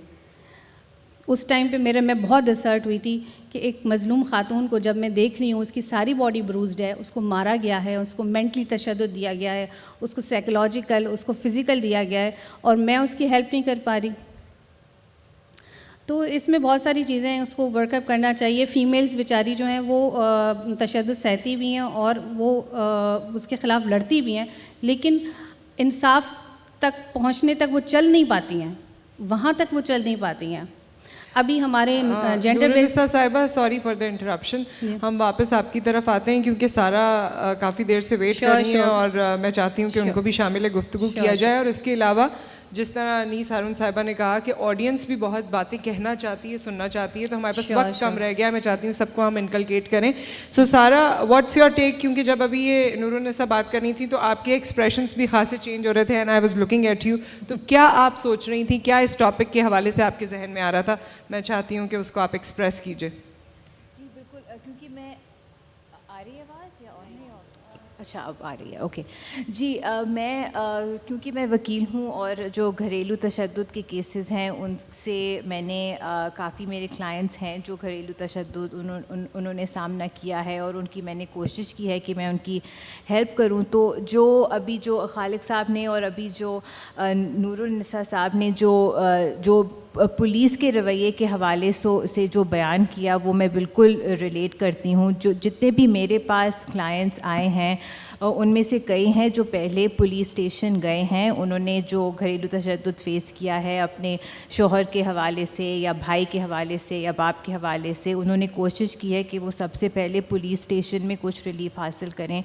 اس ٹائم پہ میں بہت ڈسرٹ ہوئی تھی کہ ایک مظلوم خاتون کو جب میں دیکھ رہی ہوں اس کی ساری باڈی بروزڈ ہے, اس کو مارا گیا ہے, اس کو مینٹلی تشدد دیا گیا ہے, اس کو سائیکولوجیکل, اس کو فزیکل دیا گیا ہے, اور میں اس کی ہیلپ نہیں کر پا رہی. تو اس میں بہت ساری چیزیں ہیں, اس کو ورک اپ کرنا چاہیے. فیمیلز بیچاری جو ہیں وہ تشدد سہتی بھی ہیں اور وہ اس کے خلاف لڑتی بھی ہیں, لیکن انصاف تک پہنچنے تک وہ چل نہیں پاتی ہیں, وہاں تک وہ چل نہیں پاتی ہیں. ابھی ہمارے جینڈر بیس صاحبہ, سوری فار دا انٹرپشن, ہم واپس آپ کی طرف آتے ہیں کیونکہ سارا کافی دیر سے ویٹ کر رہی ہیں اور میں چاہتی ہوں کہ ان کو بھی شامل گفتگو کیا جائے. اور اس کے علاوہ جس طرح انیس ہارون صاحبہ نے کہا کہ آڈینس بھی بہت باتیں کہنا چاہتی ہے, سننا چاہتی ہے, تو ہمارے پاس وقت کم رہ گیا. میں چاہتی ہوں سب کو ہم انکلکیٹ کریں. سو سارا واٹس یور ٹیک, کیونکہ جب ابھی یہ نور النساء بات کرنی تھی تو آپ کے ایکسپریشنس بھی خاصے چینج ہو رہے تھے, and I was looking at you. تو کیا آپ سوچ رہی تھیں, کیا اس ٹاپک کے حوالے سے آپ کے ذہن میں آ رہا تھا؟ میں چاہتی ہوں کہ اس کو آپ ایکسپریس کیجیے. جی بالکل, کیونکہ میں آ رہی ہے آواز یا اچھا اب آ رہی ہے, اوکے جی. میں کیونکہ میں وکیل ہوں اور جو گھریلو تشدد کے کیسز ہیں ان سے میں نے کافی میرے کلائنٹس ہیں جو گھریلو تشدد انہوں نے سامنا کیا ہے, اور ان کی میں نے کوشش کی ہے کہ میں ان کی ہیلپ کروں. تو جو ابھی جو خالق صاحب نے اور ابھی جو نور النساء صاحب نے جو پولیس کے رویے کے حوالے سے جو بیان کیا, وہ میں بالکل ریلیٹ کرتی ہوں. جو جتنے بھی میرے پاس کلائنٹس آئے ہیں ان میں سے کئی ہیں جو پہلے پولیس اسٹیشن گئے ہیں, انہوں نے جو گھریلو تشدد فیس کیا ہے اپنے شوہر کے حوالے سے یا بھائی کے حوالے سے یا باپ کے حوالے سے, انہوں نے کوشش کی ہے کہ وہ سب سے پہلے پولیس اسٹیشن میں کچھ ریلیف حاصل کریں.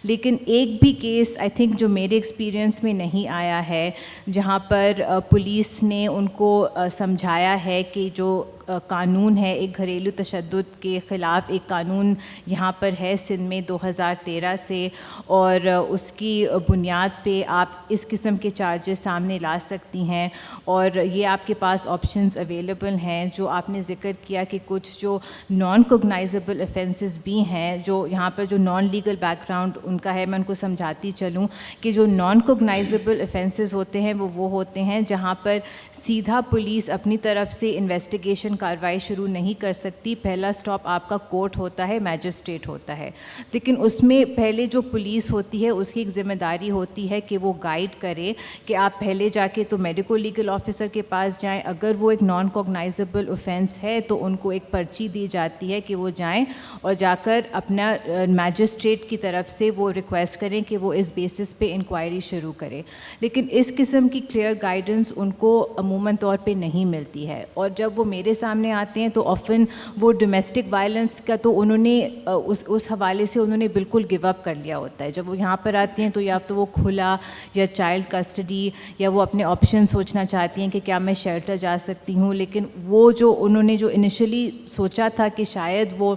لیکن ایک بھی کیس آئی تھنک جو میرے ایکسپیرئنس میں نہیں آیا ہے جہاں پر پولیس نے ان کو سمجھایا ہے کہ جو قانون ہے ایک گھریلو تشدد کے خلاف ایک قانون یہاں پر ہے سندھ میں 2013 سے, اور اس کی بنیاد پہ آپ اس قسم کے چارجز سامنے لا سکتی ہیں, اور یہ آپ کے پاس آپشنز اویلیبل ہیں. جو آپ نے ذکر کیا کہ کچھ جو نان کوگنائزیبل افینسز بھی ہیں, جو یہاں پر جو نان لیگل بیک گراؤنڈ ان کا ہے, میں ان کو سمجھاتی چلوں کہ جو نان کوگنائزیبل افینسز ہوتے ہیں وہ ہوتے ہیں جہاں پر سیدھا پولیس اپنی طرف سے انویسٹیگیشن کارروائی شروع نہیں کر سکتی. پہلا سٹاپ آپ کا کورٹ ہوتا ہے, میجسٹریٹ ہوتا ہے, لیکن اس میں پہلے جو پولیس ہوتی ہے اس کی ایک ذمہ داری ہوتی ہے کہ وہ گائیڈ کرے کہ آپ پہلے جا کے تو میڈیکو لیگل آفیسر کے پاس جائیں. اگر وہ ایک نان کوگنائزیبل اوفینس ہے تو ان کو ایک پرچی دی جاتی ہے کہ وہ جائیں اور جا کر اپنا میجسٹریٹ کی طرف سے وہ ریکویسٹ کریں کہ وہ اس بیسس پہ انکوائری شروع کرے. لیکن اس قسم کی کلیئر گائیڈنس ان کو عموماً طور پہ نہیں ملتی ہے, اور جب وہ میرے سامنے آتے ہیں تو آفن وہ ڈومیسٹک وائلنس کا تو انہوں نے اس حوالے سے انہوں نے بالکل گیو اپ کر لیا ہوتا ہے. جب وہ یہاں پر آتی ہیں تو یا تو وہ کھلا یا چائلڈ کسٹڈی یا وہ اپنے آپشن سوچنا چاہتی ہیں کہ کیا میں شیلٹر جا سکتی ہوں, لیکن وہ جو انہوں نے جو انیشلی سوچا تھا کہ شاید وہ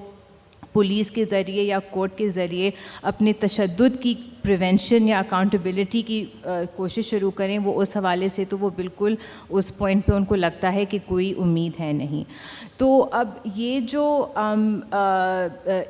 پولیس کے ذریعے یا کورٹ کے ذریعے اپنے تشدد کی پریونشن یا اکاؤنٹیبلٹی کی کوشش شروع کریں, وہ اس حوالے سے تو وہ بالکل اس پوائنٹ پہ ان کو لگتا ہے کہ کوئی امید ہے نہیں. تو اب یہ جو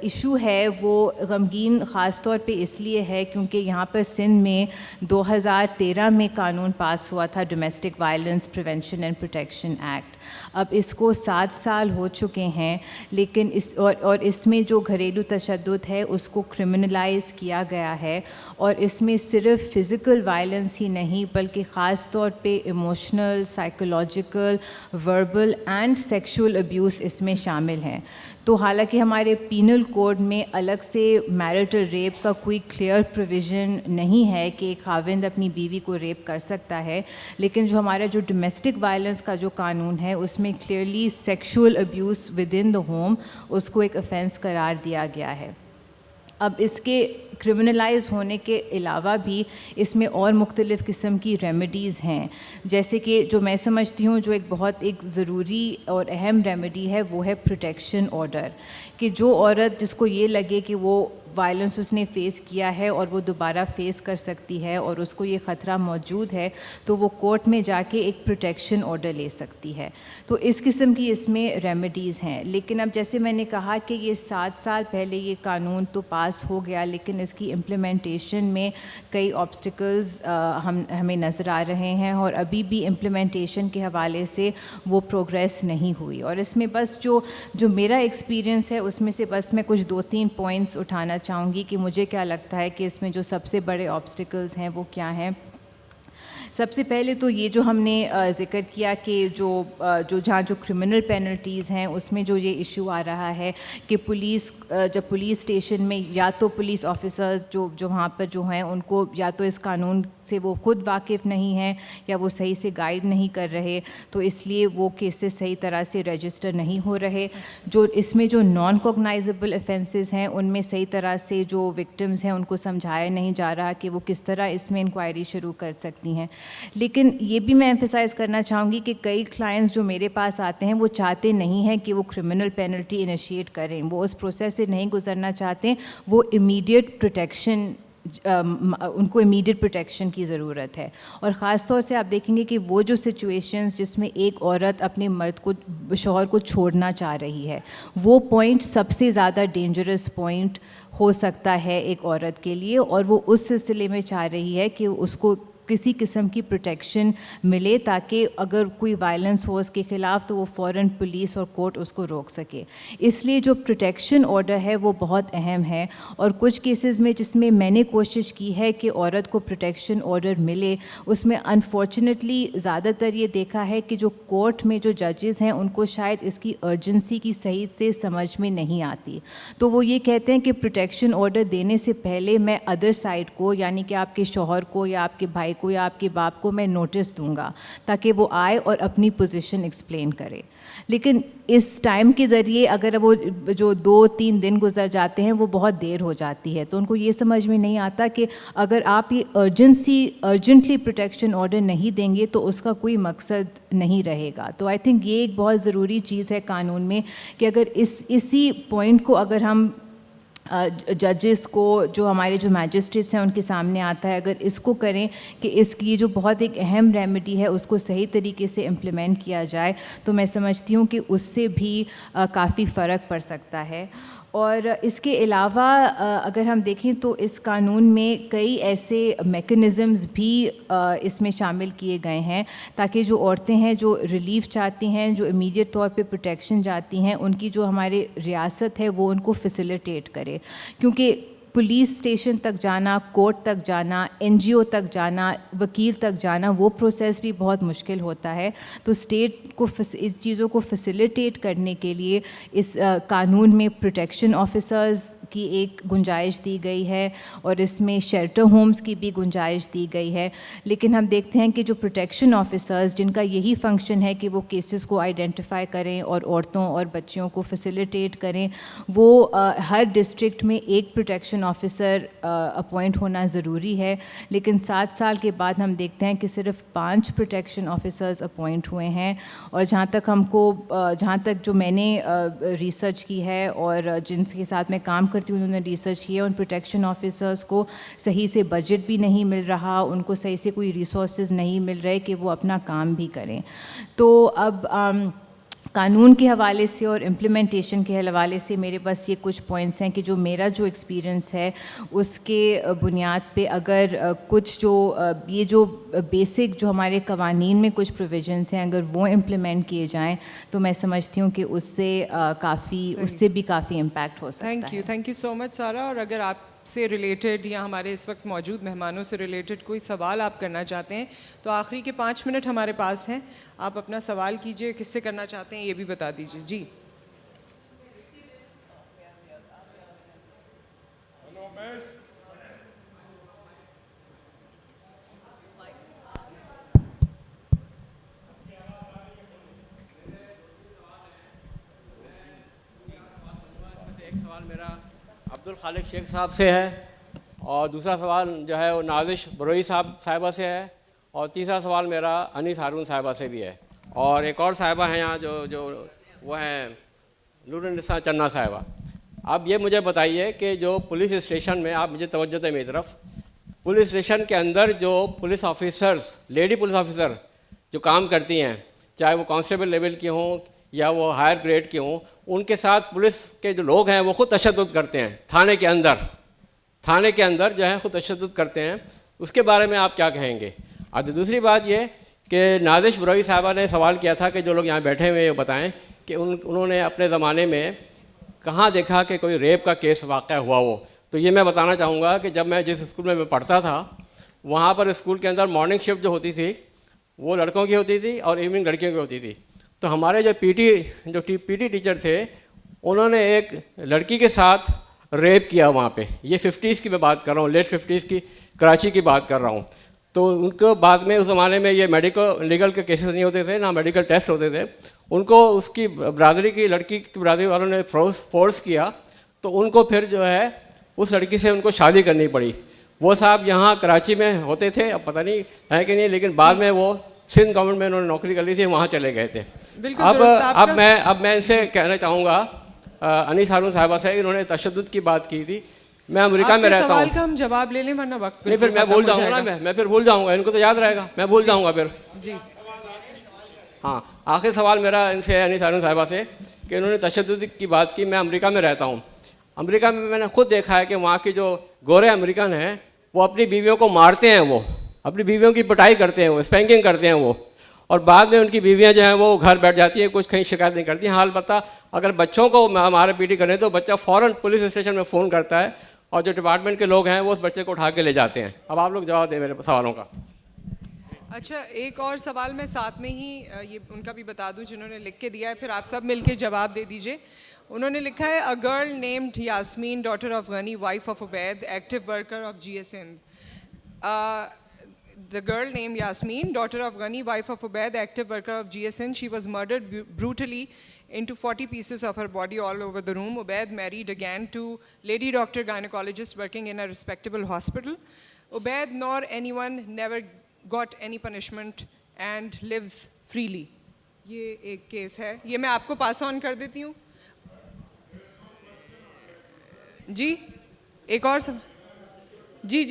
ایشو ہے وہ غمگین خاص طور پہ اس لیے ہے کیونکہ یہاں پر سندھ میں 2013 میں قانون پاس ہوا تھا domestic violence prevention and protection act. اب اس کو 7 سال ہو چکے ہیں, لیکن اس میں جو گھریلو تشدد ہے اس کو کرمنلائز کیا گیا ہے, اور اس میں صرف فزیکل وائلنس ہی نہیں بلکہ خاص طور پہ emotional, psychological, verbal and sexual abuse اس میں شامل ہیں. تو حالانکہ ہمارے پینل کوڈ میں الگ سے میرٹل ریپ کا کوئی کلیئر پروویژن نہیں ہے کہ ایک خاوند اپنی بیوی کو ریپ کر سکتا ہے، لیکن جو ہمارا جو ڈومیسٹک وائلنس کا جو قانون ہے اس میں clearly sexual abuse within the home اس کو ایک offense قرار دیا گیا ہے. اب اس کے کرمنلائز ہونے کے علاوہ بھی اس میں اور مختلف قسم کی ریمیڈیز ہیں، جیسے کہ جو میں سمجھتی ہوں جو ایک بہت ایک ضروری اور اہم ریمیڈی ہے وہ ہے پروٹیکشن آرڈر، کہ جو عورت جس کو یہ لگے کہ وہ وائلنس اس نے فیس کیا ہے اور وہ دوبارہ فیس کر سکتی ہے اور اس کو یہ خطرہ موجود ہے تو وہ کورٹ میں جا کے ایک پروٹیکشن آرڈر لے سکتی ہے. تو اس قسم کی اس میں ریمیڈیز ہیں. لیکن اب جیسے میں نے کہا کہ یہ 7 سال پہلے یہ قانون تو پاس ہو گیا، لیکن اس کی امپلیمنٹیشن میں کئی آبسٹیکلز ہمیں نظر آ رہے ہیں اور ابھی بھی امپلیمنٹیشن کے حوالے سے وہ پروگریس نہیں ہوئی. اور اس میں بس جو میرا ایکسپیرینس ہے اس میں سے بس میں کچھ 2-3 پوائنٹس اٹھانا چاہوں گی کہ مجھے کیا لگتا ہے کہ اس میں جو سب سے بڑے آبسٹیکلز ہیں وہ کیا ہیں. سب سے پہلے تو یہ جو ہم نے ذکر کیا کہ جہاں جو کرمنل پینلٹیز ہیں اس میں جو یہ ایشو آ رہا ہے کہ جب پولیس اسٹیشن میں یا تو پولیس آفیسرز جو وہاں پر جو ہیں ان کو یا تو اس قانون سے وہ خود واقف نہیں ہیں یا وہ صحیح سے گائیڈ نہیں کر رہے، تو اس لیے وہ کیسز صحیح طرح سے رجسٹر نہیں ہو رہے. جو اس میں جو نان کوگنائزیبل offences ہیں ان میں صحیح طرح سے جو وکٹمز ہیں ان کو سمجھایا نہیں جا رہا کہ وہ کس طرح اس میں انکوائری شروع کر سکتی ہیں. لیکن یہ بھی میں ایمفیسائز کرنا چاہوں گی کہ کئی کلائنٹس جو میرے پاس آتے ہیں وہ چاہتے نہیں ہیں کہ وہ کرمنل پینلٹی انیشیٹ کریں، وہ اس پروسیس سے نہیں گزرنا چاہتے، وہ امیڈیٹ پروٹیکشن ان کو امیڈیٹ پروٹیکشن کی ضرورت ہے. اور خاص طور سے آپ دیکھیں گے کہ وہ جو سچویشنز جس میں ایک عورت اپنے شوہر کو چھوڑنا چاہ رہی ہے، وہ پوائنٹ سب سے زیادہ ڈینجرس پوائنٹ ہو سکتا ہے ایک عورت کے لیے، اور وہ اس سلسلے میں چاہ رہی ہے کہ اس کو کسی قسم کی پروٹیکشن ملے تاکہ اگر کوئی وائلنس ہو اس کے خلاف تو وہ فوراً پولیس اور کورٹ اس کو روک سکے. اس لیے جو پروٹیکشن آرڈر ہے وہ بہت اہم ہے. اور کچھ کیسز میں جس میں میں نے کوشش کی ہے کہ عورت کو پروٹیکشن آرڈر ملے، اس میں انفارچونیٹلی زیادہ تر یہ دیکھا ہے کہ جو کورٹ میں جو ججز ہیں ان کو شاید اس کی ارجنسی کی صحیح سے سمجھ میں نہیں آتی. تو وہ یہ کہتے ہیں کہ پروٹیکشن آرڈر دینے سے پہلے میں ادر سائڈ کو، یعنی کہ آپ کے شوہر کو یا آپ کے بھائی کو یا آپ کے باپ کو میں نوٹس دوں گا تاکہ وہ آئے اور اپنی پوزیشن ایکسپلین کرے. لیکن اس ٹائم کے ذریعے اگر وہ جو 2-3 دن گزر جاتے ہیں وہ بہت دیر ہو جاتی ہے. تو ان کو یہ سمجھ میں نہیں آتا کہ اگر آپ یہ ارجنٹلی پروٹیکشن آرڈر نہیں دیں گے تو اس کا کوئی مقصد نہیں رہے گا. تو آئی تھنک یہ ایک بہت ضروری چیز ہے قانون میں کہ اگر اسی پوائنٹ کو اگر ہم ججز کو جو ہمارے جو میجسٹریٹس ہیں ان کے سامنے آتا ہے، اگر اس کو کریں کہ اس کی جو بہت ایک اہم ریمیڈی ہے اس کو صحیح طریقے سے امپلیمنٹ کیا جائے، تو میں سمجھتی ہوں کہ اس سے بھی کافی فرق پڑ سکتا ہے. اور اس کے علاوہ اگر ہم دیکھیں تو اس قانون میں کئی ایسے میکنزمز بھی اس میں شامل کیے گئے ہیں تاکہ جو عورتیں ہیں جو ریلیف چاہتی ہیں، جو امیڈیٹ طور پہ پروٹیکشن چاہتی ہیں، ان کی جو ہمارے ریاست ہے وہ ان کو فیسیلیٹیٹ کرے. کیونکہ پولیس اسٹیشن تک جانا، کورٹ تک جانا، این جی او تک جانا، وکیل تک جانا، وہ پروسیس بھی بہت مشکل ہوتا ہے. تو اسٹیٹ کو اس چیزوں کو فیسیلیٹیٹ کرنے کے لیے اس قانون میں پروٹیکشن آفیسرز کی ایک گنجائش دی گئی ہے اور اس میں شیلٹر ہومز کی بھی گنجائش دی گئی ہے. لیکن ہم دیکھتے ہیں کہ جو پروٹیکشن آفیسرز جن کا یہی فنکشن ہے کہ وہ کیسز کو آئیڈینٹیفائی کریں اور عورتوں اور بچیوں کو فیسیلیٹیٹ کریں، وہ ہر ڈسٹرکٹ میں ایک پروٹیکشن آفیسر اپوائنٹ ہونا ضروری ہے. لیکن 7 سال کے بعد ہم دیکھتے ہیں کہ صرف 5 پروٹیکشن آفیسرز اپوائنٹ ہوئے ہیں. اور جہاں تک جو میں نے ریسرچ کی ہے اور جن کے ساتھ میں کام کرتی ہوں انہوں نے ریسرچ کی ہے، ان پروٹیکشن آفیسرز کو صحیح سے بجٹ بھی نہیں مل رہا، ان کو صحیح سے کوئی ریسورسز نہیں مل رہے کہ وہ اپنا کام بھی کریں. تو اب قانون کے حوالے سے اور امپلیمنٹیشن کے حوالے سے میرے پاس یہ کچھ پوائنٹس ہیں کہ جو میرا جو ایکسپیرئنس ہے اس کے بنیاد پہ اگر کچھ یہ جو بیسک جو ہمارے قوانین میں کچھ پروویژنس ہیں اگر وہ امپلیمنٹ کیے جائیں تو میں سمجھتی ہوں کہ اس سے بھی کافی امپیکٹ ہو سکتا ہے. تھینک یو سو مچ سارا. اور اگر آپ سے ریلیٹڈ یا ہمارے اس وقت موجود مہمانوں سے ریلیٹڈ کوئی سوال آپ کرنا چاہتے ہیں تو آخری کے 5 منٹ ہمارے پاس ہیں. آپ اپنا سوال کیجئے، کس سے کرنا چاہتے ہیں یہ بھی بتا دیجئے. جی ایک سوال میرا عبدالخالق شیخ صاحب سے ہے, اور دوسرا سوال جو ہے وہ نازش بروئی صاحبہ سے ہے, اور تیسرا سوال میرا انیس ہارون صاحبہ سے بھی ہے, اور ایک اور صاحبہ ہیں یہاں جو وہ ہیں نور النساء چنا صاحبہ. اب یہ مجھے بتائیے کہ جو پولیس اسٹیشن میں, آپ مجھے توجہ دیں میری طرف, پولیس اسٹیشن کے اندر جو police officers, lady police officer جو کام کرتی ہیں, چاہے وہ کانسٹیبل لیول کی ہوں یا وہ ہائر گریڈ کی ہوں, ان کے ساتھ پولیس کے جو لوگ ہیں وہ خود تشدد کرتے ہیں تھانے کے اندر جو ہے خود تشدد کرتے ہیں. اس کے بارے میں آپ کیا کہیں گے؟ اور دوسری بات یہ کہ نازش بروئی صاحبہ نے سوال کیا تھا کہ جو لوگ یہاں بیٹھے ہوئے ہیں بتائیں کہ انہوں نے اپنے زمانے میں کہاں دیکھا کہ کوئی ریپ کا کیس واقع ہوا ہو. تو یہ میں بتانا چاہوں گا کہ جب میں جس اسکول میں پڑھتا تھا وہاں پر اسکول کے اندر مارننگ شفٹ جو ہوتی تھی وہ لڑکوں کی ہوتی تھی اور ایوننگ لڑکیوں کی ہوتی تھی. تو ہمارے جو پی ٹی ٹیچر تھے انہوں نے ایک لڑکی کے ساتھ ریپ کیا وہاں پہ. یہ 50s کی میں بات کر رہا ہوں, لیٹ 50s کی کراچی کی بات کر رہا ہوں. تو ان کو بعد میں اس زمانے میں یہ میڈیکل لیگل کے کیسز نہیں ہوتے تھے, نہ میڈیکل ٹیسٹ ہوتے تھے. ان کو اس کی برادری کی لڑکی کی برادری والوں نے فورس کیا, تو ان کو پھر جو ہے اس لڑکی سے ان کو شادی کرنی پڑی. وہ صاحب یہاں کراچی میں ہوتے تھے, اب پتہ نہیں ہے کہ نہیں, لیکن بعد میں وہ سندھ گورنمنٹ میں انہوں نے نوکری کر لی تھی, وہاں چلے گئے تھے. اب میں ان سے کہنا چاہوں گا انیس ہارون صاحبہ سے, انہوں نے تشدد کی بات کی تھی. میں امریکہ میں رہتا ہوں. سوال کا ہم جواب لے لیں ورنہ وقت نہیں, پھر میں بھول جاؤں گا نا, میں پھر بھول جاؤں گا, ان کو تو یاد رہے گا, میں بھول جاؤں گا پھر. جی ہاں, آخر سوال میرا ان سے انیس ہارون صاحبہ سے کہ انہوں نے تشدد کی بات کی. میں امریکہ میں رہتا ہوں. امریکہ میں نے خود دیکھا ہے کہ وہاں کے جو گورے امریکن ہیں وہ اپنی بیویوں کو مارتے ہیں, وہ اپنی بیویوں کی پٹائی کرتے ہیں, وہ اسپینکنگ کرتے ہیں وہ, اور بعد میں ان کی بیویاں جو ہیں وہ گھر بیٹھ جاتی ہیں, کچھ کہیں شکایت نہیں کرتی ہیں. حال بتا اگر بچوں کو ہمارے پیٹی کریں تو بچہ فوراً پولیس اسٹیشن میں فون کرتا ہے, اور جو ڈپارٹمنٹ کے لوگ ہیں وہ اس بچے کو اٹھا کے لے جاتے ہیں. اب آپ لوگ جواب دیں میرے سوالوں کا. اچھا, ایک اور سوال میں ساتھ میں ہی یہ ان کا بھی بتا دوں جنہوں نے لکھ کے دیا ہے, پھر آپ سب مل کے جواب دے دیجئے. انہوں نے لکھا ہے a girl named Yasmin, daughter of Ghani, wife of Ubaid, active worker of GS Hind. The girl named Yasmin, daughter of Ghani, wife of Ubaid, active worker of GS Hind, she was murdered brutally into 40 pieces of her body all over the room. Ubaid married again to lady doctor gynecologist working in a respectable hospital. Ubaid nor anyone never got any punishment and lives freely. یہ ایک case ہے, یہ میں آپ کو پاس آن کر دیتی ہوں. جی ایک اور جی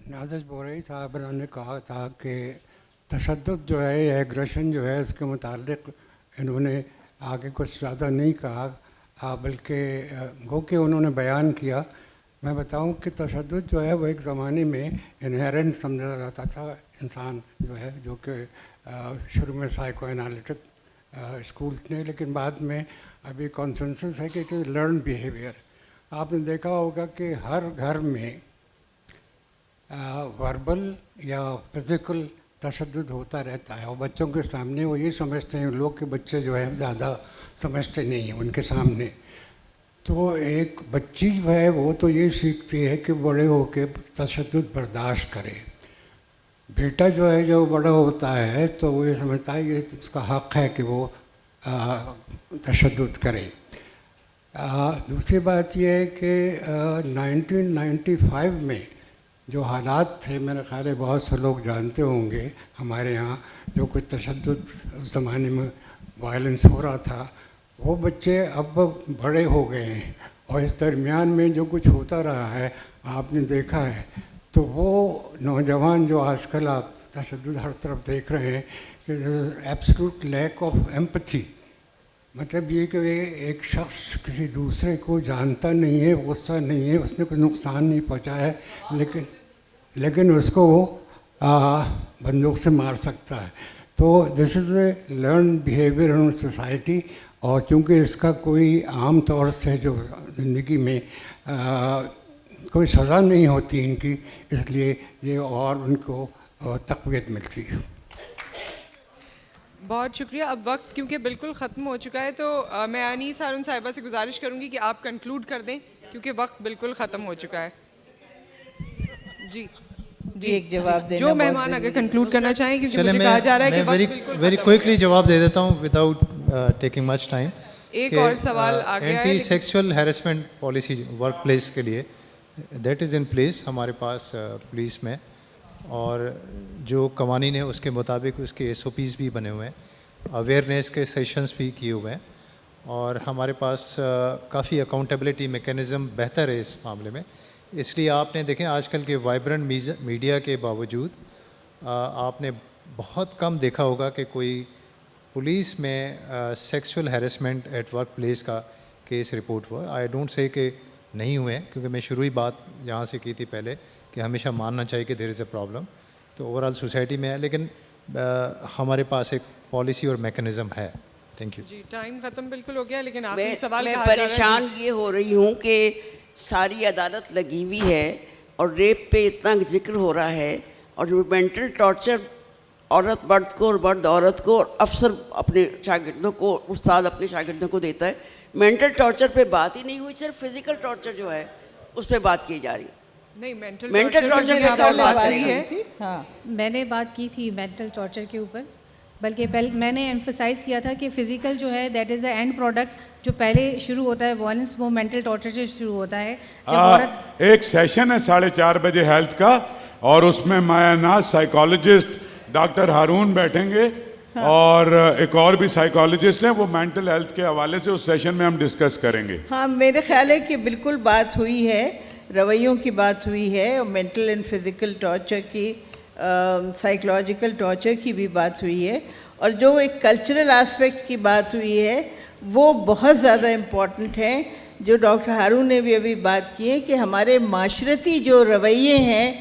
نازش بروئی صاحب نے کہا تھا کہ تشدد جو ہے یا ایگریشن جو ہے اس کے متعلق انہوں نے آگے کچھ زیادہ نہیں کہا, بلکہ گو کہ انہوں نے بیان کیا. میں بتاؤں کہ تشدد جو ہے وہ ایک زمانے میں انہیرنٹ سمجھا جاتا تھا انسان جو ہے, جو کہ شروع میں سائیکو انالیٹک اسکولس نے, لیکن بعد میں ابھی کنسنسس ہے کہ اٹ از لرن بیہیویئر. آپ نے دیکھا ہوگا کہ ہر گھر میں وربل یا فزیکل تشدد ہوتا رہتا ہے, اور بچوں کے سامنے وہ یہ سمجھتے ہیں لوگ کہ بچے جو ہے زیادہ سمجھتے نہیں ہیں ان کے سامنے. تو ایک بچی جو ہے وہ تو یہ سیکھتی ہے کہ بڑے ہو کے تشدد برداشت کرے. بیٹا جو ہے جو بڑا ہوتا ہے تو وہ یہ سمجھتا ہے یہ اس کا حق ہے کہ وہ تشدد کرے. دوسری بات یہ ہے کہ 1995 میں جو حالات تھے, میرے خیال ہے بہت سے لوگ جانتے ہوں گے ہمارے یہاں, جو کچھ تشدد اس زمانے میں وائلنس ہو رہا تھا, وہ بچے اب بڑے ہو گئے ہیں, اور اس درمیان میں جو کچھ ہوتا رہا ہے آپ نے دیکھا ہے. تو وہ نوجوان جو آج کل آپ تشدد ہر طرف دیکھ رہے ہیں کہ ایبسلوٹ لیک آف ایمپتھی, مطلب یہ کہ ایک شخص کسی دوسرے کو جانتا نہیں ہے, غصہ نہیں ہے, اس نے کوئی نقصان نہیں پہنچایا ہے, لیکن اس کو وہ بندوق سے مار سکتا ہے. تو دس از اے لرن بیہیویئر ان سوسائٹی, اور چونکہ اس کا کوئی عام طور سے جو زندگی میں کوئی سزا نہیں ہوتی ان کی, اس لیے یہ اور ان کو تقویت ملتی ہے. بہت شکریہ. اب وقت کیونکہ بالکل ختم ہو چکا ہے تو میں انیس ہارون صاحبہ سے گزارش کروں گی کہ آپ کنکلوڈ کر دیں کیونکہ وقت بالکل ختم ہو چکا ہے. جی بھی ایک جواب دینا جو مہمان اگر کنکلوڈ کرنا چاہیں کیونکہ مجھے کہا جا رہا ہے کہ ویری کوئکلی جواب دے دیتا ہوں وداؤٹ ٹیکنگ مچ ٹائم. ایک اور سوال آ گیا ہے. Anti sexual harassment policy work place کے لیے دیٹ از ان پلیس ہمارے پاس پولیس میں, اور جو قوانین ہیں اس کے مطابق اس کے SOPs بھی بنے ہوئے ہیں, اویئرنیس کے سیشنز بھی کیے ہوئے ہیں, اور ہمارے پاس کافی اکاؤنٹیبلٹی میکینزم بہتر ہے اس معاملے میں. اس لیے آپ نے دیکھیں آج کل کے وائبرنٹ میڈیا کے باوجود آپ نے بہت کم دیکھا ہوگا کہ کوئی پولیس میں sexual harassment at work place کا کیس رپورٹ ہوا. آئی ڈونٹ سے کہ نہیں ہوئے ہیں, کیونکہ میں شروعی بات یہاں سے کی تھی پہلے کہ ہمیشہ ماننا چاہیے کہ دیر از اے پرابلم, تو اوور آل سوسائٹی میں ہے, لیکن ہمارے پاس ایک پالیسی اور میکینزم ہے. Thank you. جی ٹائم ختم بالکل ہو گیا, لیکن آخری سوال میں کہا جا رہا ہے. پریشان یہ ہو رہی ہوں کہ ساری عدالت لگی ہوئی ہے اور ریپ پہ اتنا ذکر ہو رہا ہے, اور جو مینٹل ٹارچر عورت مرد کو اور مرد عورت کو اور افسر اپنے شاگردوں کو, استاد اپنے شاگردوں کو دیتا ہے, مینٹل ٹارچر پہ بات ہی نہیں ہوئی, صرف فزیکل ٹارچر جو ہے اس پہ بات کی جا رہی ہے. نہیں مینٹل ٹارچر پہ کیا بات کری ہے؟ ہاں میں نے بات کی تھی مینٹل ٹارچر کے اوپر, بلکہ پہلے میں نے ایمفسائز کیا تھا کہ فزیکل جو ہے that is the and product. جو پہلے شروع ہوتا ہے وائلنس وہ مینٹل ٹارچر سے شروع ہوتا ہے. جب عورت ایک سیشن ہے 4:30 بجے ہیلتھ کا, اور اس میں مایا ناز سائیکالوجسٹ ڈاکٹر ہارون بیٹھیں گے, اور ایک اور بھی سائیکالوجسٹ ہیں, وہ مینٹل ہیلتھ کے حوالے سے اس سیشن میں ہم ڈسکس کریں گے. ہاں میرے خیال ہے کہ بالکل بات ہوئی ہے, رویوں کی بات ہوئی ہے, اور مینٹل اینڈ فزیکل ٹارچر کی, سائیکولوجیکل ٹارچر کی بھی بات ہوئی ہے, اور جو ایک کلچرل آسپیکٹ کی بات ہوئی ہے وہ بہت زیادہ امپورٹنٹ ہے. جو ڈاکٹر ہارون نے بھی ابھی بات کی ہے کہ ہمارے معاشرتی جو رویے ہیں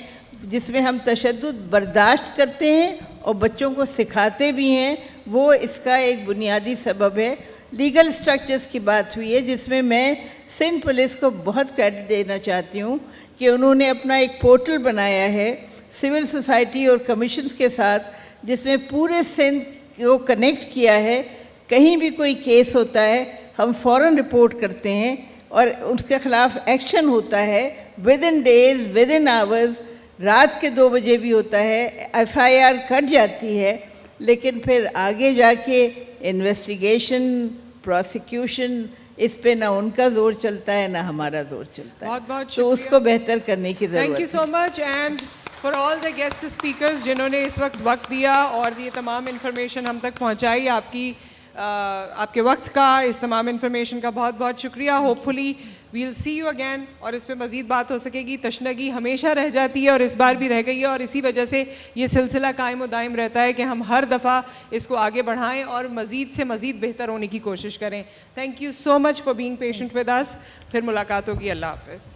جس میں ہم تشدد برداشت کرتے ہیں اور بچوں کو سکھاتے بھی ہیں, وہ اس کا ایک بنیادی سبب ہے. لیگل سٹرکچرز کی بات ہوئی ہے جس میں سندھ پولیس کو بہت کریڈٹ دینا چاہتی ہوں کہ انہوں نے اپنا ایک پورٹل بنایا ہے سول سوسائٹی اور کمیشنز کے ساتھ, جس میں پورے سندھ کو کنیکٹ کیا ہے. کہیں بھی کوئی کیس ہوتا ہے ہم فوراً رپورٹ کرتے ہیں اور اس کے خلاف ایکشن ہوتا ہے within days, within hours. رات کے 2 بجے بھی ہوتا ہے, FIR کٹ جاتی ہے, لیکن پھر آگے جا کے انویسٹیگیشن, پروسیکیوشن, اس پہ نہ ان کا زور چلتا ہے نہ ہمارا زور چلتا ہے. بہت بہت تو اس کو بہتر کرنے کی ضرورت ہے. Thank you so much, and for all the guest speakers جنہوں نے اس وقت وقت دیا اور یہ تمام انفارمیشن ہم تک پہنچائی. آپ کے وقت کا, اس تمام انفارمیشن کا بہت بہت شکریہ. Hopefully we'll see you again, اور اس پہ مزید بات ہو سکے گی. تشنگی ہمیشہ رہ جاتی ہے اور اس بار بھی رہ گئی ہے, اور اسی وجہ سے یہ سلسلہ قائم و دائم رہتا ہے کہ ہم ہر دفعہ اس کو آگے بڑھائیں اور مزید سے مزید بہتر ہونے کی کوشش کریں. Thank you so much for being patient with us. پھر ملاقات ہوگی. اللہ حافظ.